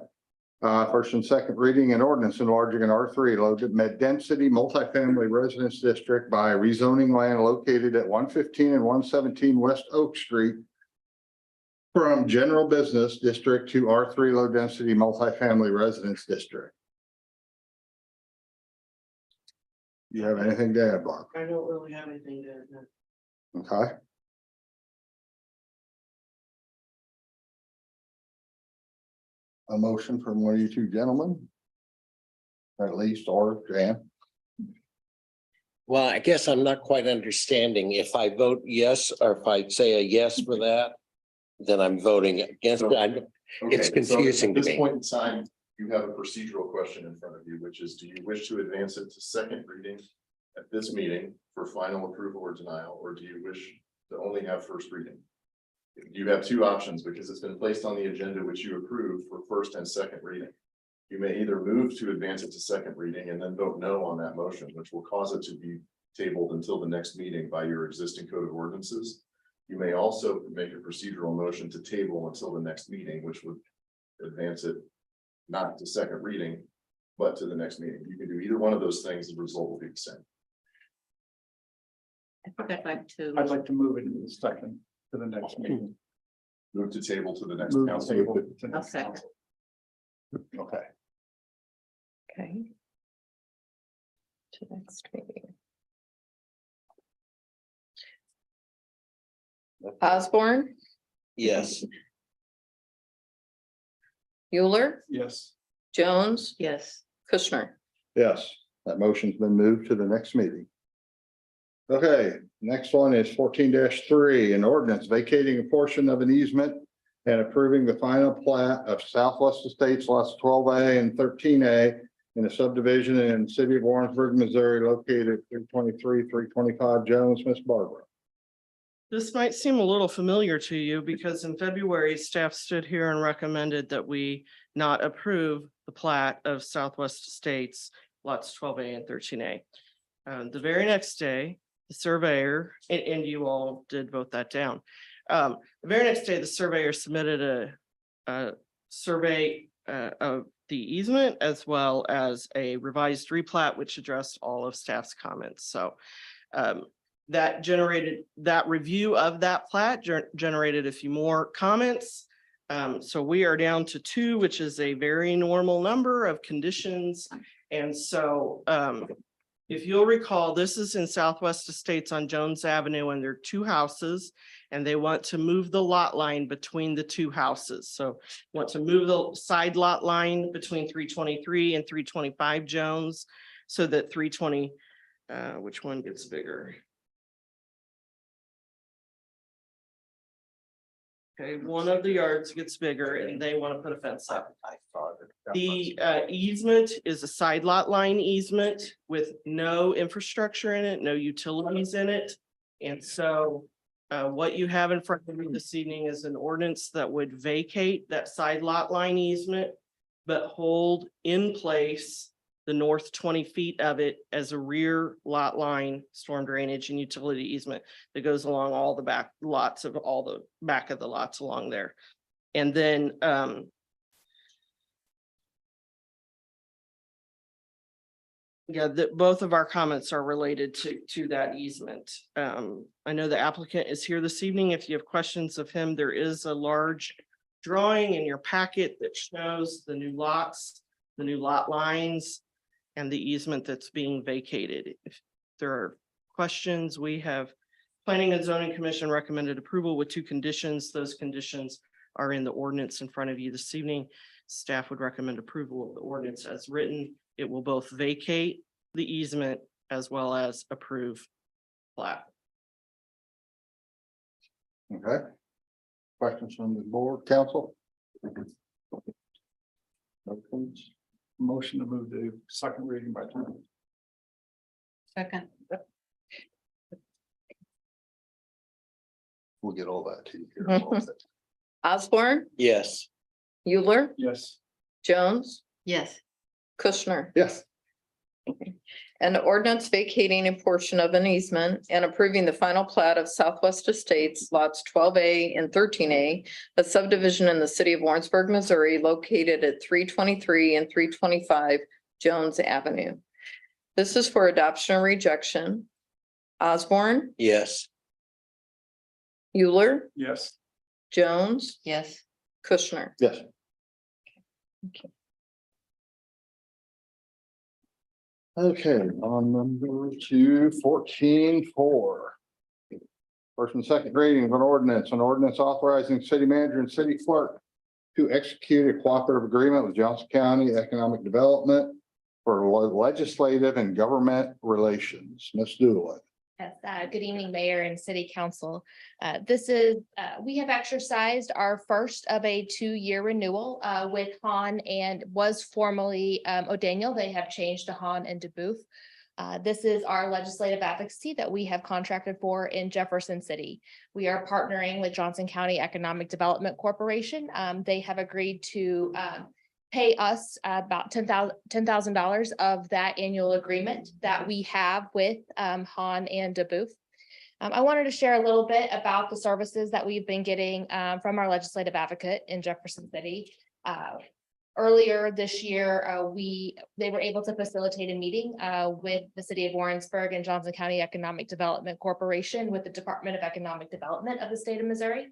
First and second reading, an ordinance enlarging an R3 low mid-density multifamily residence district by rezoning land located at 115 and 117 West Oak Street from general business district to R3 low density multifamily residence district. You have anything to add, Bob? I don't really have anything to add. Okay. A motion from one of you two gentlemen? At least, or Jan? Well, I guess I'm not quite understanding. If I vote yes, or if I say a yes for that, then I'm voting against it. It's Okay, so confusing to At this me. point in time, you have a procedural question in front of you, which is, do you wish to advance it to second reading at this meeting for final approval or denial, or do you wish to only have first reading? You have 2 options because it's been placed on the agenda, which you approved for first and second reading. You may either move to advance it to second reading and then vote no on that motion, which will cause it to be tabled until the next meeting by your existing code of ordinances. You may also make a procedural motion to table until the next meeting, which would advance it not to second reading, but to the next meeting. You can do either one of those things, the result will be the same. I think I'd like to move it in the second to the next meeting. Move to table to the next Move the council. table to the I'll next second. council. Okay. Okay. To next meeting. Osborne, Yes. Euler, Yes. Jones, Yes. Kushner. Yes, that motion's been moved to the next meeting. Okay, next one is 14-3, an ordinance vacating a portion of an easement and approving the final plat of Southwest Estates lots 12A and 13A in a subdivision in the city of Warrensburg, Missouri, located at 323, 325 Jones. Miss Barbara. This might seem a little familiar to you because in February, staff stood here and recommended that we not approve the plat of Southwest Estates lots 12A and 13A. The very next day, the surveyor, and you all did vote that down. The very next day, the surveyor submitted a survey of the easement as well as a revised replat, which addressed all of staff's comments. So that review of that plat generated a few more comments. So we are down to 2, which is a very normal number of conditions. And so if you'll recall, this is in Southwest Estates on Jones Avenue, and there are 2 houses, and they want to move the lot line between the 2 houses. So want to move the side lot line between 323 and 325 Jones so that 320, which one gets bigger? Okay, one of the yards gets bigger and they want to put a fence up. The easement is a side lot line easement with no infrastructure in it, no utilities in it. And so what you have in front of you this evening is an ordinance that would vacate that side lot line easement, but hold in place the north 20 feet of it as a rear lot line storm drainage and utility easement that goes along all the back lots of all the back of the lots along there. And then yeah, both of our comments are related to that easement. I know the applicant is here this evening. If you have questions of him, there is a large drawing in your packet that shows the new lots, the new lot lines, and the easement that's being vacated. If there are questions, we have Planning and Zoning Commission recommended approval with 2 conditions. Those conditions are in the ordinance in front of you this evening. Staff would recommend approval of the ordinance as written. It will both vacate the easement as well as approve plat. Okay. Questions from the board, council? Motions? Motion to move the second reading by title. Second. We'll get all that to you here. in a little bit. Osborne, Yes. Euler, Yes. Jones, Yes. Kushner. Yes. An ordinance vacating a portion of an easement and approving the final plat of Southwest Estates lots 12A and 13A, a subdivision in the city of Warrensburg, Missouri, located at 323 and 325 Jones Avenue. This is for adoption or rejection. Osborne, Yes. Euler, Yes. Jones, Yes. Kushner. Yes. Okay, on number 214-4. First and second reading of an ordinance authorizing city manager and city clerk to execute a cooperative agreement with Johnson County Economic Development for legislative and government relations. Ms. Doolin. Yes, good evening, Mayor and City Council. We have exercised our first of a 2-year renewal with Han and was formerly O'Daniel. They have changed to Han and DeBoof. This is our legislative advocacy that we have contracted for in Jefferson City. We are partnering with Johnson County Economic Development Corporation. They have agreed to pay us about $10,000 of that annual agreement that we have with Han and DeBoof. I wanted to share a little bit about the services that we've been getting from our legislative advocate in Jefferson City. Earlier this year, they were able to facilitate a meeting with the city of Warrensburg and Johnson County Economic Development Corporation with the Department of Economic Development of the state of Missouri.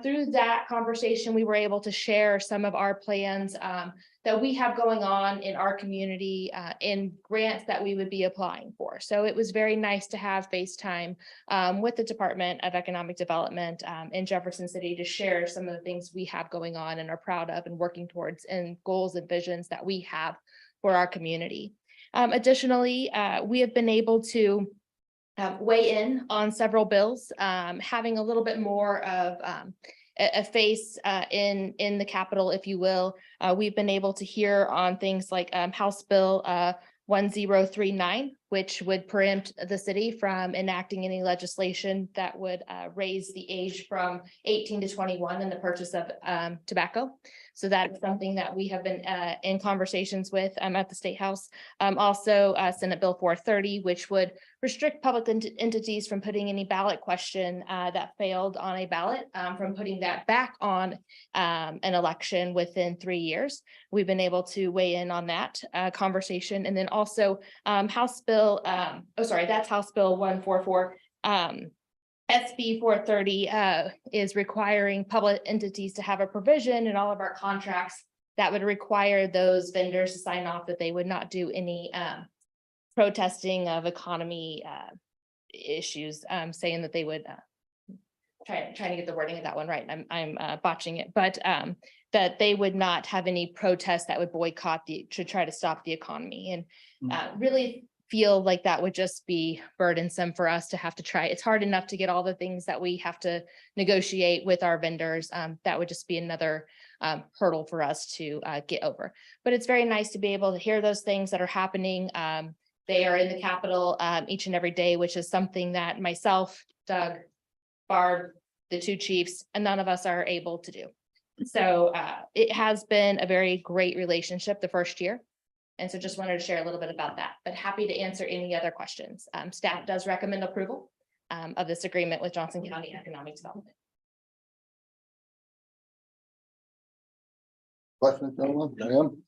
Through that conversation, we were able to share some of our plans that we have going on in our community in grants that we would be applying for. So it was very nice to have FaceTime with the Department of Economic Development in Jefferson City to share some of the things we have going on and are proud of and working towards, and goals and visions that we have for our community. Additionally, we have been able to weigh in on several bills, having a little bit more of a face in the Capitol, if you will. We've been able to hear on things like House Bill 1039, which would preempt the city from enacting any legislation that would raise the age from 18 to 21 in the purchase of tobacco. So that's something that we have been in conversations with at the State House. Also, Senate Bill 430, which would restrict public entities from putting any ballot question that failed on a ballot, from putting that back on an election within 3 years. We've been able to weigh in on that conversation. And then also House Bill, that's House Bill 144. SB 430 is requiring public entities to have a provision in all of our contracts that would require those vendors to sign off that they would not do any protesting of economy issues, saying that they would trying to get the wording of that one right. I'm botching it, but that they would not have any protests that would boycott to try to stop the economy, and really feel like that would just be burdensome for us to have to try. It's hard enough to get all the things that we have to negotiate with our vendors. That would just be another hurdle for us to get over. But it's very nice to be able to hear those things that are happening. They are in the Capitol each and every day, which is something that myself, Doug, Barb, the two chiefs, and none of us are able to do. So it has been a very great relationship the first year. And so just wanted to share a little bit about that, but happy to answer any other questions. Staff does recommend approval of this agreement with Johnson County Economic Development. Questions, gentlemen? Ma'am?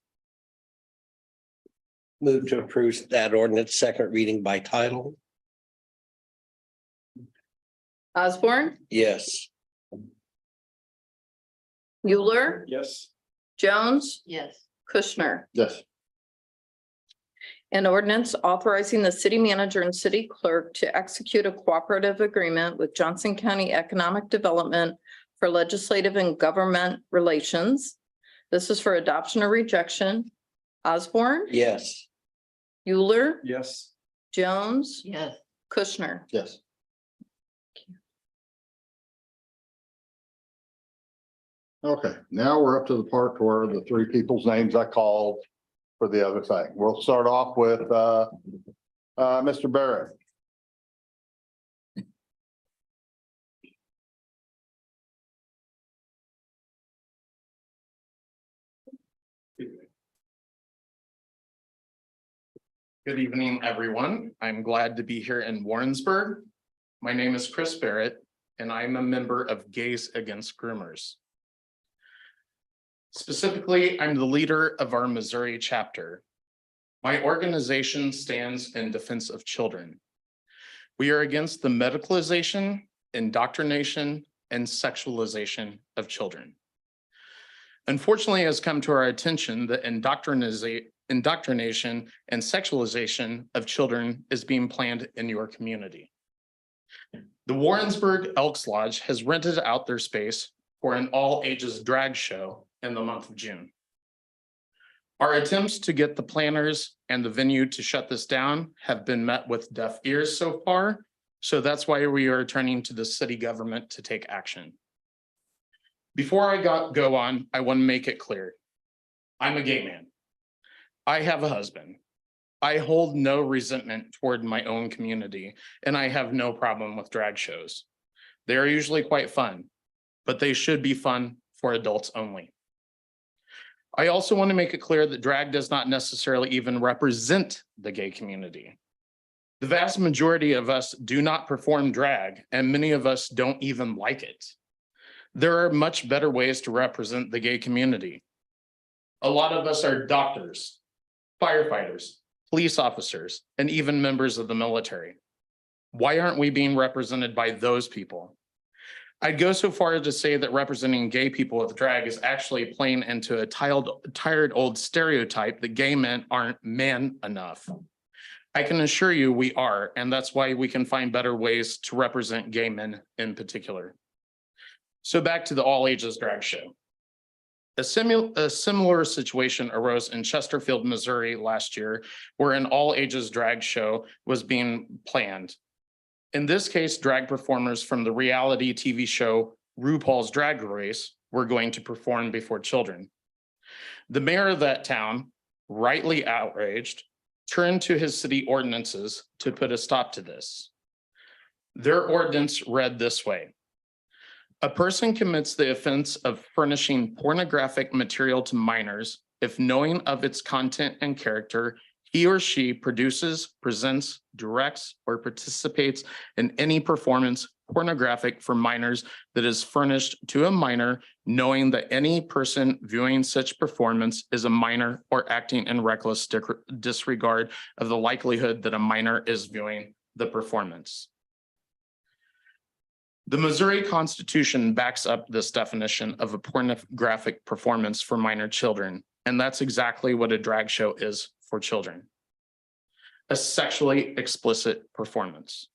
Move to approve that ordinance, second reading by title. Osborne, Yes. Euler, Yes. Jones, Yes. Kushner. Yes. An ordinance authorizing the city manager and city clerk to execute a cooperative agreement with Johnson County Economic Development for legislative and government relations. This is for adoption or rejection. Osborne, Yes. Euler, Yes. Jones, Yes. Kushner. Yes. Okay, now we're up to the part where the three people's names I called for the other thing. We'll start off with Mr. Barrett. Good evening, everyone. I'm glad to be here in Warrensburg. My name is Chris Barrett, and I'm a member of Gays Against Groomers. Specifically, I'm the leader of our Missouri chapter. My organization stands in defense of children. We are against the medicalization, indoctrination, and sexualization of children. Unfortunately, it has come to our attention that indoctrination and sexualization of children is being planned in your community. The Warrensburg Elks Lodge has rented out their space for an all-ages drag show in the month of June. Our attempts to get the planners and the venue to shut this down have been met with deaf ears so far, so that's why we are turning to the city government to take action. Before I go on, I want to make it clear. I'm a gay man. I have a husband. I hold no resentment toward my own community, and I have no problem with drag shows. They are usually quite fun, but they should be fun for adults only. I also want to make it clear that drag does not necessarily even represent the gay community. The vast majority of us do not perform drag, and many of us don't even like it. There are much better ways to represent the gay community. A lot of us are doctors, firefighters, police officers, and even members of the military. Why aren't we being represented by those people? I'd go so far as to say that representing gay people with drag is actually playing into a tired old stereotype that gay men aren't man enough. I can assure you we are, and that's why we can find better ways to represent gay men in particular. So back to the all ages drag show. A similar situation arose in Chesterfield, Missouri last year, where an all ages drag show was being planned. In this case, drag performers from the reality TV show RuPaul's Drag Race were going to perform before children. The mayor of that town, rightly outraged, turned to his city ordinances to put a stop to this. Their ordinance read this way: a person commits the offense of furnishing pornographic material to minors if, knowing of its content and character, he or she produces, presents, directs, or participates in any performance pornographic for minors that is furnished to a minor, knowing that any person viewing such performance is a minor or acting in reckless disregard of the likelihood that a minor is viewing the performance. The Missouri Constitution backs up this definition of a pornographic performance for minor children, and that's exactly what a drag show is for children: a sexually explicit performance.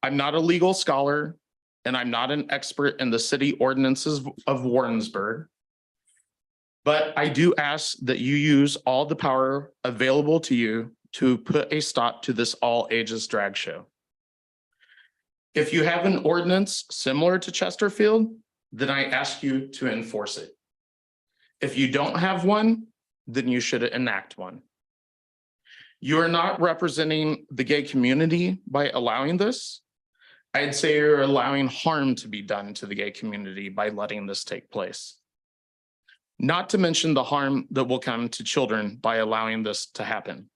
I'm not a legal scholar, and I'm not an expert in the city ordinances of Warrensburg, but I do ask that you use all the power available to you to put a stop to this all ages drag show. If you have an ordinance similar to Chesterfield, then I ask you to enforce it. If you don't have one, then you should enact one. You are not representing the gay community by allowing this. I'd say you're allowing harm to be done to the gay community by letting this take place. Not to mention the harm that will come to children by allowing this to happen.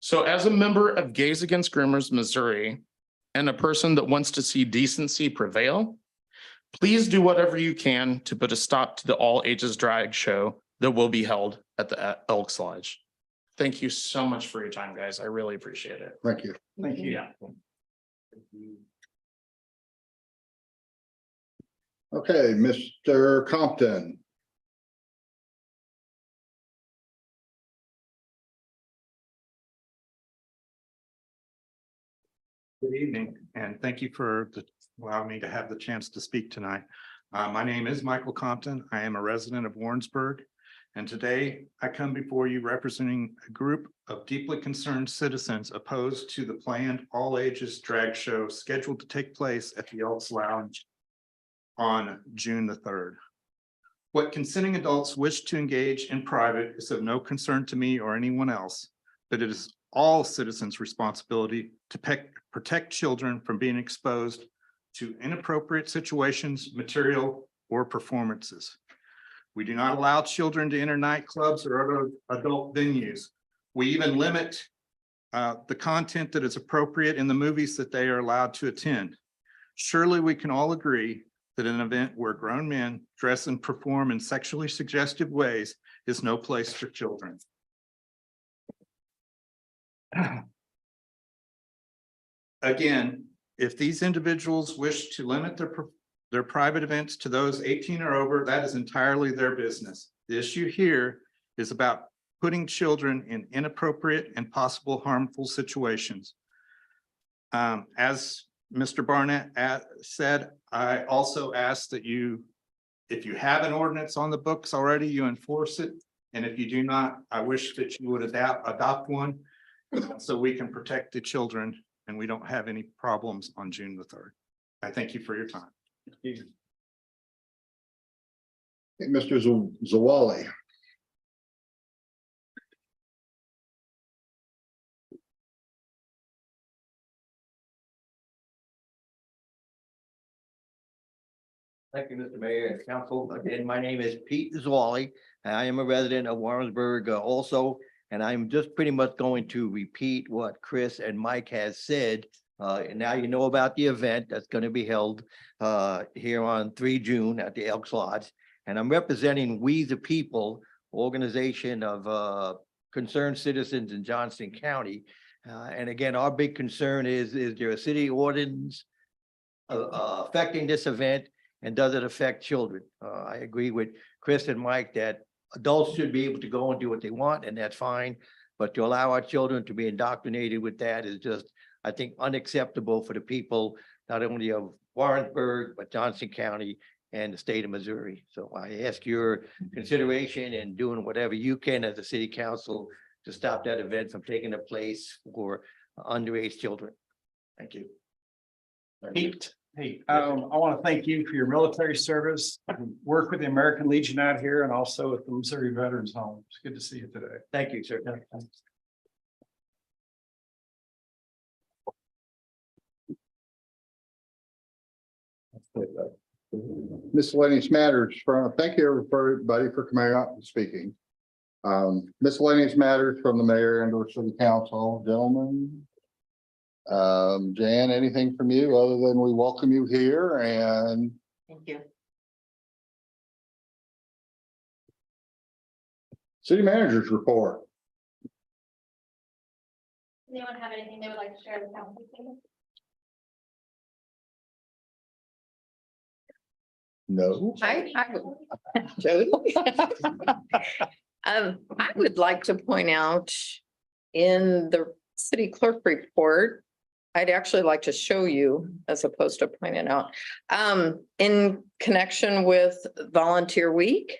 So as a member of Gays Against Groomers Missouri, and a person that wants to see decency prevail, please do whatever you can to put a stop to the all ages drag show that will be held at the Elks Lodge. Thank you so much for your time, guys. I really appreciate it. Thank you. Thank you. Yeah. Okay, Mr. Compton. Good evening, and thank you for allowing me to have the chance to speak tonight. My name is Michael Compton. I am a resident of Warrensburg, and today I come before you representing a group of deeply concerned citizens opposed to the planned all-ages drag show scheduled to take place at the Elks Lounge on June the 3rd. What consenting adults wish to engage in private is of no concern to me or anyone else, but it is all citizens' responsibility to protect children from being exposed to inappropriate situations, material, or performances. We do not allow children to enter nightclubs or other adult venues. We even limit the content that is appropriate in the movies that they are allowed to attend. Surely we can all agree that an event where grown men dress and perform in sexually suggestive ways is no place for children. Again, if these individuals wish to limit their private events to those 18 or over, that is entirely their business. The issue here is about putting children in inappropriate and possible harmful situations. As Mr. Barnett said, I also ask that if you have an ordinance on the books already, you enforce it. And if you do not, I wish that you would adopt one so we can protect the children and we don't have any problems on June the 3rd. I thank you for your time. Mr. Zawali. Thank you, Mr. Mayor and Council. Again, my name is Pete Zwally. I am a resident of Warrensburg also, and I'm just pretty much going to repeat what Chris and Mike has said. And now you know about the event that's going to be held here on 3 June at the Elks Lodge. And I'm representing We the People, organization of concerned citizens in Johnson County. And again, our big concern is there a city ordinance affecting this event, and does it affect children? I agree with Chris and Mike that adults should be able to go and do what they want, and that's fine. But to allow our children to be indoctrinated with that is just, I think, unacceptable for the people, not only of Warrensburg, but Johnson County and the state of Missouri. So I ask your consideration and doing whatever you can as a city council to stop that event from taking place for underage children. Thank you. Pete, hey, I want to thank you for your military service, work with the American Legion out here and also with the Missouri Veterans Home. It's good to see you today. Thank you, sir. Miscellaneous matters from, thank you everybody for coming out and speaking. Miscellaneous matters from the mayor and or city council, gentlemen. Jan, anything from you other than we welcome you here and Thank you. city managers report? Anyone have anything they would like to share with council? No. I would like to point out in the city clerk report, I'd actually like to show you as opposed to pointing out, in connection with Volunteer Week,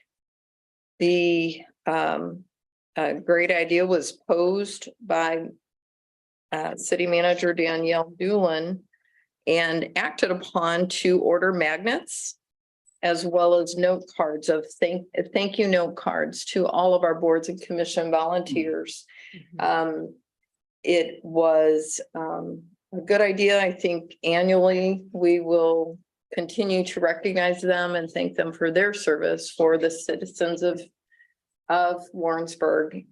the a great idea was posed by City Manager Danielle Doolin and acted upon to order magnets as well as note cards of thank you note cards to all of our boards and commission volunteers. It was a good idea. I think annually we will continue to recognize them and thank them for their service for the citizens of Warrensburg.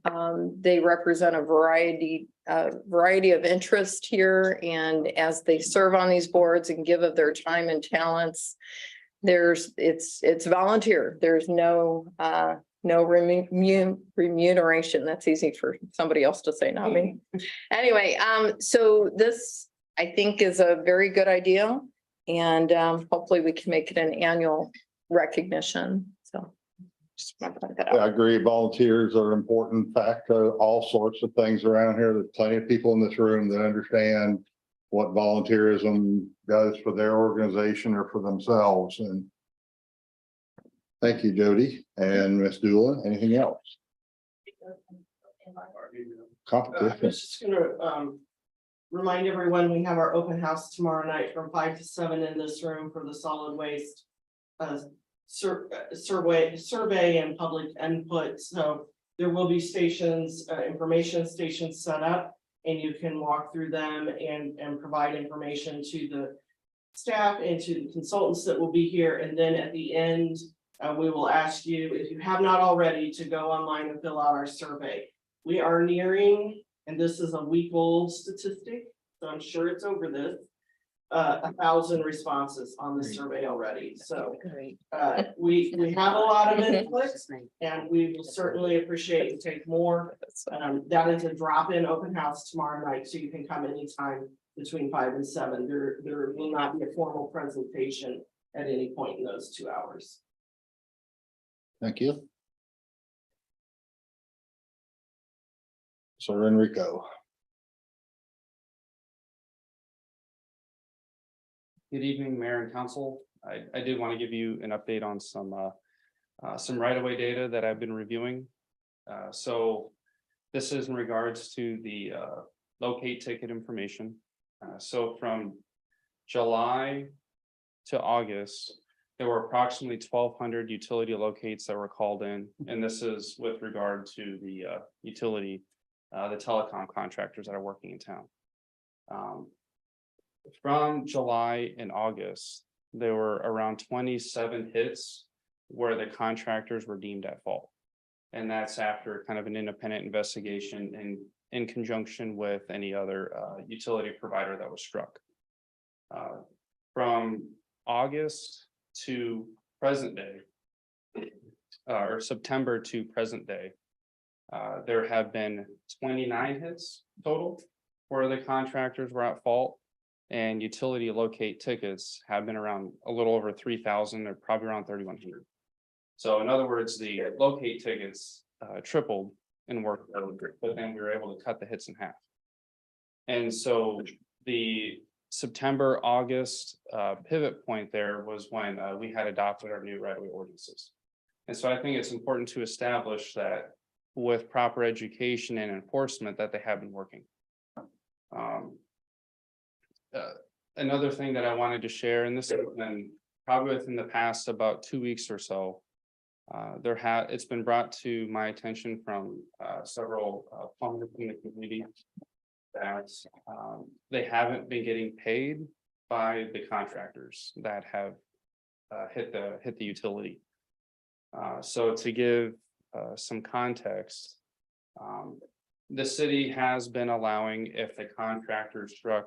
They represent a variety of interest here, and as they serve on these boards and give of their time and talents, it's volunteer. There's no remuneration. That's easy for somebody else to say, not me. Anyway, so this I think is a very good idea, and hopefully we can make it an annual recognition. So just want to point that out. I agree. Volunteers are an important factor, all sorts of things around here. There's plenty of people in this room that understand what volunteerism does for their organization or for themselves. And thank you, Jody and Ms. Doolin. Anything else? I Competition. was just gonna remind everyone, we have our open house tomorrow night from 5 to 7 in this room for the solid waste survey and public input. So there will be stations, information stations set up, and you can walk through them and provide information to the staff and to the consultants that will be here. And then at the end, we will ask you, if you have not already, to go online and fill out our survey. We are nearing, and this is a week-old statistic, so I'm sure it's over this, 1,000 responses on the survey already. So we have a lot of input, and we will certainly appreciate you take more. That is a drop-in open house tomorrow night, so you can come anytime between 5 and 7. There will not be a formal presentation at any point in those 2 hours. Thank you. So Enrico. Good evening, Mayor and Council. I did want to give you an update on some right-of-way data that I've been reviewing. So this is in regards to the locate ticket information. So from July to August, there were approximately 1,200 utility locates that were called in, and this is with regard to the utility, the telecom contractors that are working in town. From July and August, there were around 27 hits where the contractors were deemed at fault. And that's after kind of an independent investigation and in conjunction with any other utility provider that was struck. From August to present day, or September to present day, there have been 29 hits total where the contractors were at fault. And utility locate tickets have been around a little over 3,000 or probably around 3,100. So in other words, the locate tickets tripled in work, but then we were able to cut the hits in half. And so the September, August pivot point there was when we had adopted our new right-of-way ordinances. And so I think it's important to establish that with proper education and enforcement that they have been working. Another thing that I wanted to share, and this has been probably within the past about 2 weeks or so, it's been brought to my attention from several plumbers in the community that they haven't been getting paid by the contractors that have hit the utility. So to give some context, the city has been allowing, if the contractor struck,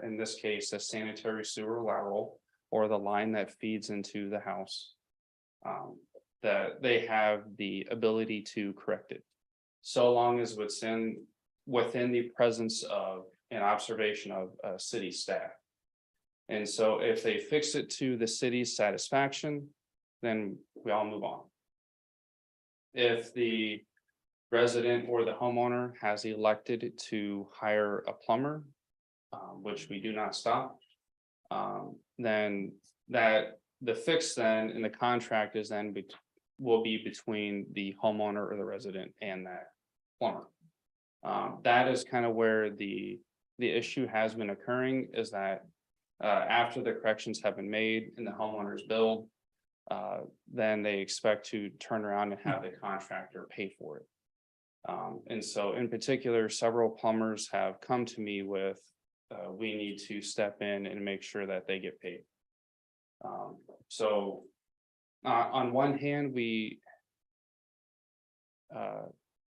in this case, a sanitary sewer lateral or the line that feeds into the house, that they have the ability to correct it. So long as it's within the presence of an observation of city staff. And so if they fix it to the city's satisfaction, then we all move on. If the resident or the homeowner has elected to hire a plumber, which we do not stop, then the fix then in the contract is then will be between the homeowner or the resident and that plumber. That is kind of where the issue has been occurring, is that after the corrections have been made in the homeowner's bill, then they expect to turn around and have the contractor pay for it. And so in particular, several plumbers have come to me with, we need to step in and make sure that they get paid. So on one hand,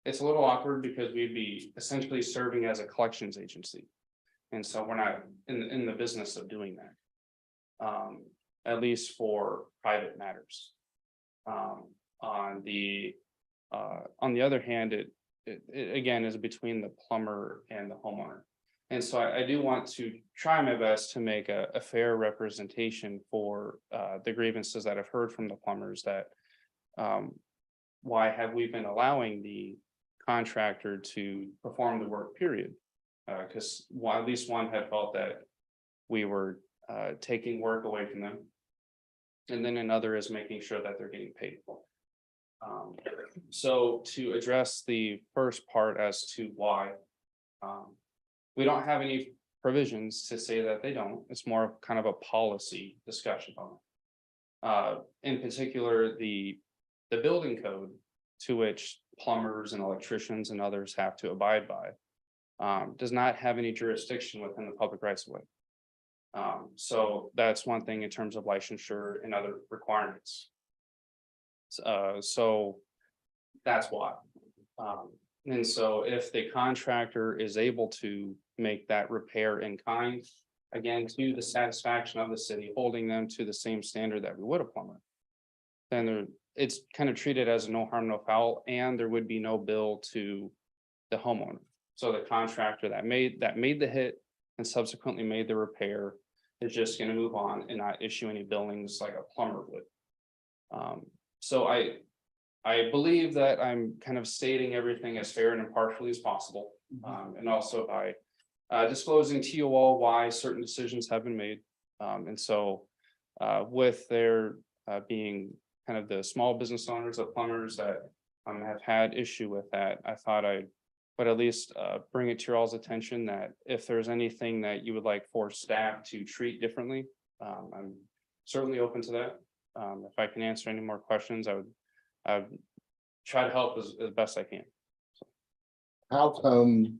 it's a little awkward because we'd be essentially serving as a collections agency. And so we're not in the business of doing that. At least for private matters. On the other hand, it again is between the plumber and the homeowner. And so I do want to try my best to make a fair representation for the grievances that I've heard from the plumbers, that why have we been allowing the contractor to perform the work, period? Because at least one had felt that we were taking work away from them. And then another is making sure that they're getting paid for. So to address the first part as to why, we don't have any provisions to say that they don't. It's more of kind of a policy discussion on it. In particular, the building code to which plumbers and electricians and others have to abide by does not have any jurisdiction within the public rights of way. So that's one thing in terms of licensure and other requirements. So that's why. And so if the contractor is able to make that repair in kind, again, to the satisfaction of the city, holding them to the same standard that we would a plumber, then it's kind of treated as a no harm, no foul, and there would be no bill to the homeowner. So the contractor that made the hit and subsequently made the repair is just going to move on and not issue any billings like a plumber would. So I believe that I'm kind of stating everything as fair and impartially as possible. And also by disclosing to you all why certain decisions have been made. And so with there being kind of the small business owners of plumbers that have had issue with that, I thought I'd but at least bring it to your all's attention that if there's anything that you would like for staff to treat differently, I'm certainly open to that. If I can answer any more questions, I would try to help as best I can. How come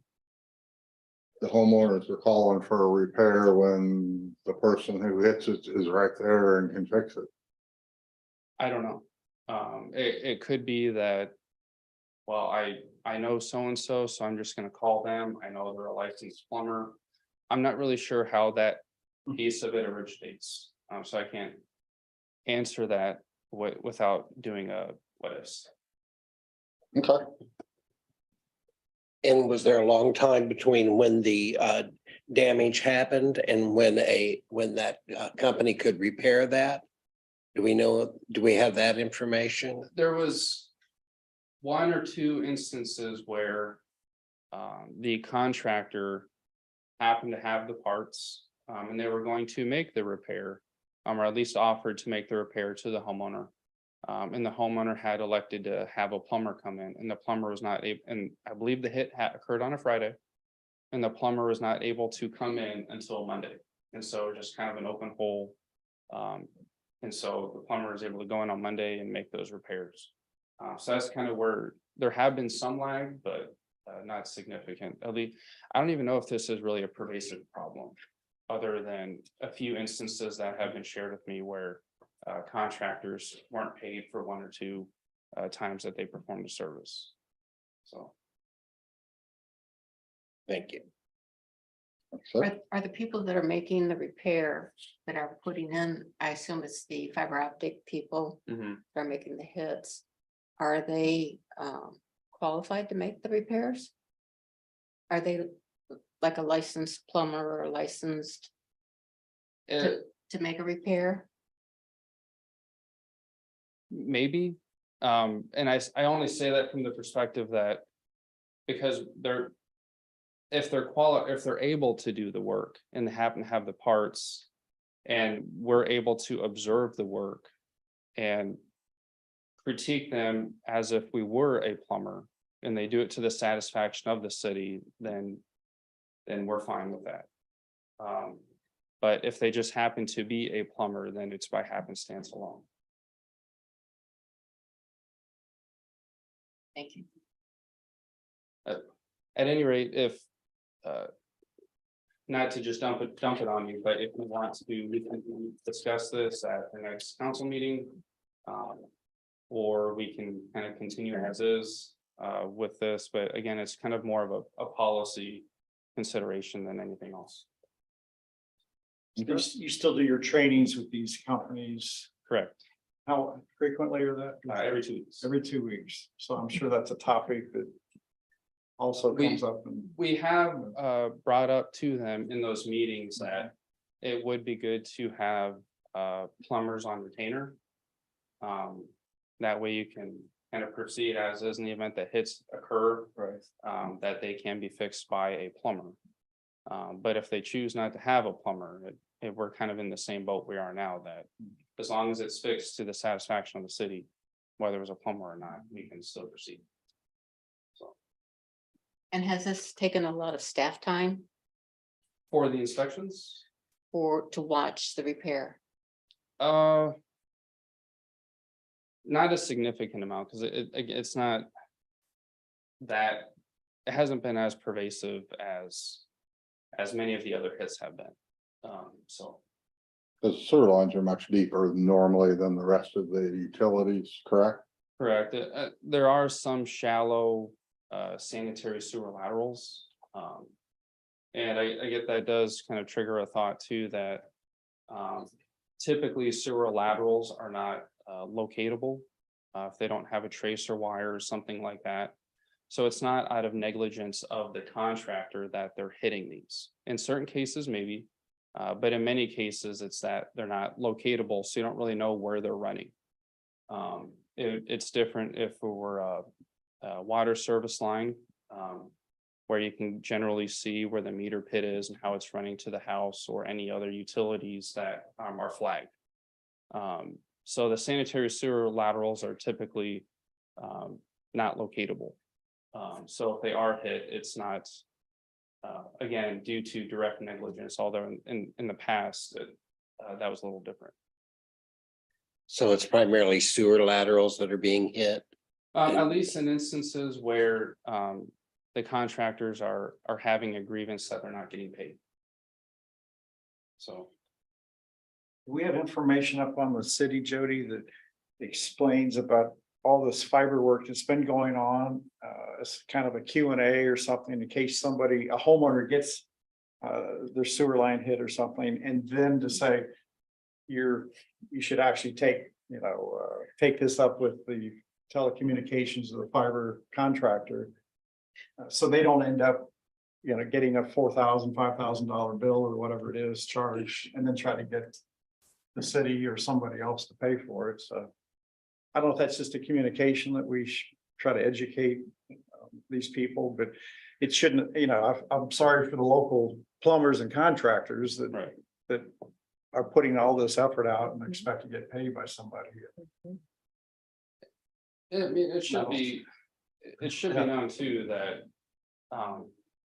the homeowners are calling for a repair when the person who hits it is right there and can fix it? I don't know. It could be that, well, I know so-and-so, so I'm just gonna call them. I know they're a licensed plumber. I'm not really sure how that piece of it originates. So I can't answer that without doing a what ifs. Okay. And was there a long time between when the damage happened and when that company could repair that? Do we have that information? There was one or two instances where the contractor happened to have the parts and they were going to make the repair, or at least offered to make the repair to the homeowner. And the homeowner had elected to have a plumber come in, and the plumber was not able, and I believe the hit occurred on a Friday. And the plumber was not able to come in until Monday, and so just kind of an open hole. And so the plumber was able to go in on Monday and make those repairs. So that's kind of where there have been some lag, but not significant. At least, I don't even know if this is really a pervasive problem, other than a few instances that have been shared with me where contractors weren't paid for one or two times that they performed the service. So. Thank you. Are the people that are making the repair that are putting in, I assume it's the fiber optic people that are making the hits. Are they qualified to make the repairs? Are they like a licensed plumber or licensed to make a repair? Maybe, and I only say that from the perspective that because if they're able to do the work and they happen to have the parts and we're able to observe the work and critique them as if we were a plumber and they do it to the satisfaction of the city, then we're fine with that. But if they just happen to be a plumber, then it's by happenstance alone. Thank you. At any rate, if not to just dump it on you, but if we want to, we can discuss this at the next council meeting. Or we can kind of continue as is with this, but again, it's kind of more of a policy consideration than anything else. You still do your trainings with these companies? Correct. How frequently are that? Every 2 weeks. Every 2 weeks. So I'm sure that's a topic that also comes up. We have brought up to them in those meetings that it would be good to have plumbers on retainer. That way you can kind of proceed as is in the event that hits occur, Right. that they can be fixed by a plumber. But if they choose not to have a plumber, we're kind of in the same boat we are now, that as long as it's fixed to the satisfaction of the city, whether it's a plumber or not, we can still proceed. So. And has this taken a lot of staff time For the inspections? or to watch the repair? Not a significant amount, because it's not that, it hasn't been as pervasive as many of the other hits have been. So. The sewer lines are much deeper normally than the rest of the utilities, correct? Correct. There are some shallow sanitary sewer laterals. And I get that does kind of trigger a thought too, that typically sewer laterals are not locatable if they don't have a tracer wire or something like that. So it's not out of negligence of the contractor that they're hitting these. In certain cases, maybe, but in many cases, it's that they're not locatable, so you don't really know where they're running. It's different if it were a water service line, where you can generally see where the meter pit is and how it's running to the house, or any other utilities that are flagged. So the sanitary sewer laterals are typically not locatable. So if they are hit, it's not, again, due to direct negligence, although in the past, that was a little different. So it's primarily sewer laterals that are being hit? At least in instances where the contractors are having a grievance that they're not getting paid. So. We have information up on the city, Jody, that explains about all this fiber work that's been going on. It's kind of a Q&A or something in case a homeowner gets their sewer line hit or something, and then to say you should actually take take this up with the telecommunications of the fiber contractor. So they don't end up, getting a $4,000, $5,000 bill or whatever it is charged, and then try to get the city or somebody else to pay for it. So I don't know if that's just a communication that we try to educate these people, but it shouldn't, I'm sorry for the local plumbers and contractors that are putting all this effort out and expect to get paid by somebody. I mean, it should be known too that,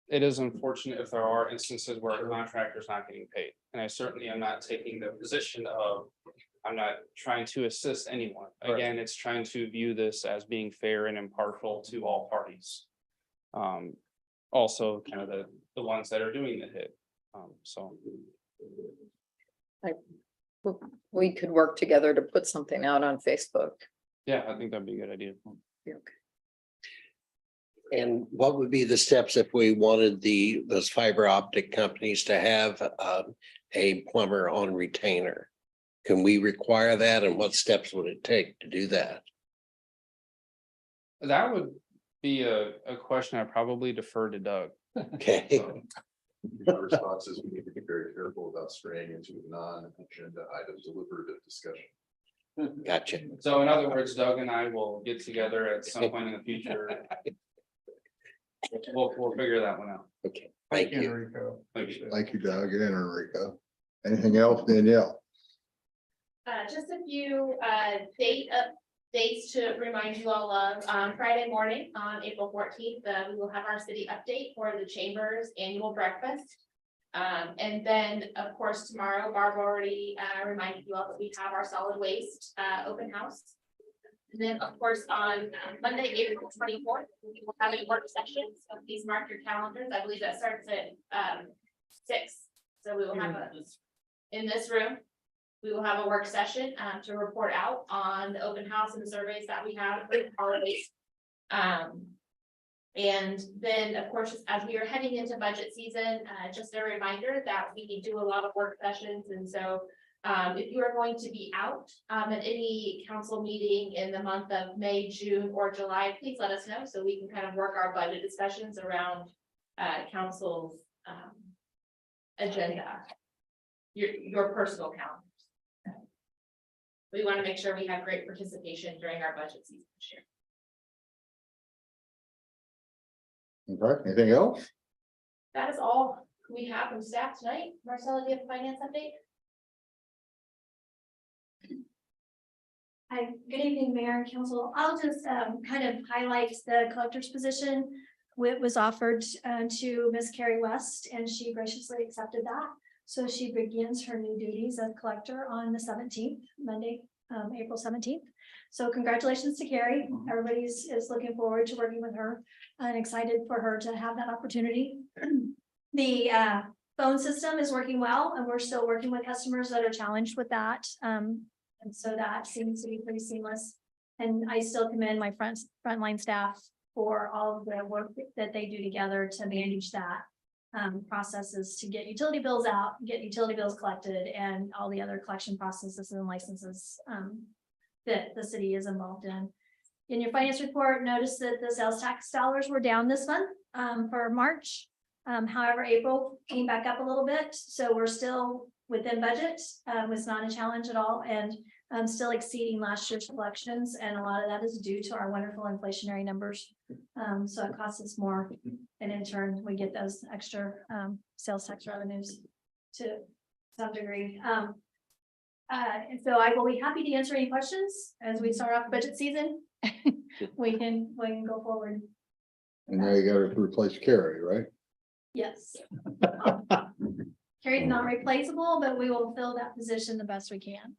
it is unfortunate if there are instances where a contractor is not getting paid. And I certainly am not taking the position of, I'm not trying to assist anyone. Again, it's trying to view this as being fair and impartial to all parties. Also kind of the ones that are doing the hit. So. We could work together to put something out on Facebook. Yeah, I think that'd be a good idea. Okay. And what would be the steps if we wanted those fiber optic companies to have a plumber on retainer? Can we require that, and what steps would it take to do that? That would be a question I probably defer to Doug. Okay. My response is we need to be very careful about straying into non-agenda items deliberative discussion. Gotcha. So in other words, Doug and I will get together at some point in the future. We'll figure that one out. Okay, thank you. Enrico. Thank you, Doug and Enrico. Anything else, Danielle? Just a few dates to remind you all of. Friday morning on April 14th, we will have our city update for the Chamber's annual breakfast. And then, of course, tomorrow, Barb already reminded you all that we have our solid waste open house. And then, of course, on Monday, April 24th, we will have a work session. So please mark your calendars. I believe that starts at 6. So we will have in this room. We will have a work session to report out on the open house and the surveys that we have with holidays. And then, of course, as we are heading into budget season, just a reminder that we do a lot of work sessions. And so if you are going to be out at any council meeting in the month of May, June, or July, please let us know so we can kind of work our budget discussions around council's agenda, your personal calendars. We want to make sure we have great participation during our budget season this year. Okay, anything else? That is all we have from staff tonight. Marcella, do you have a finance update? Hi, good evening, Mayor and Council. I'll just kind of highlight the collector's position. It was offered to Ms. Carrie West, and she graciously accepted that. So she begins her new duties as collector on the 17th, Monday, April 17th. So congratulations to Carrie. Everybody is looking forward to working with her and excited for her to have that opportunity. The phone system is working well, and we're still working with customers that are challenged with that. And so that seems to be pretty seamless. And I still commend my frontline staff for all of the work that they do together to manage that processes to get utility bills out, get utility bills collected, and all the other collection processes and licenses that the city is involved in. In your finance report, notice that the sales tax dollars were down this month for March. However, April came back up a little bit, so we're still within budget. Was not a challenge at all, and still exceeding last year's collections, and a lot of that is due to our wonderful inflationary numbers. So it costs us more, and in turn, we get those extra sales tax revenues to some degree. And so I will be happy to answer any questions as we start off budget season. We can go forward. And now you gotta replace Carrie, right? Yes. Carrie's not replaceable, but we will fill that position the best we can.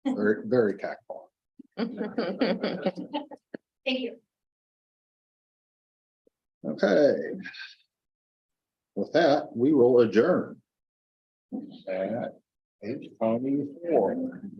Very, very tactful. Thank you. Okay. With that, we will adjourn. At 8:24.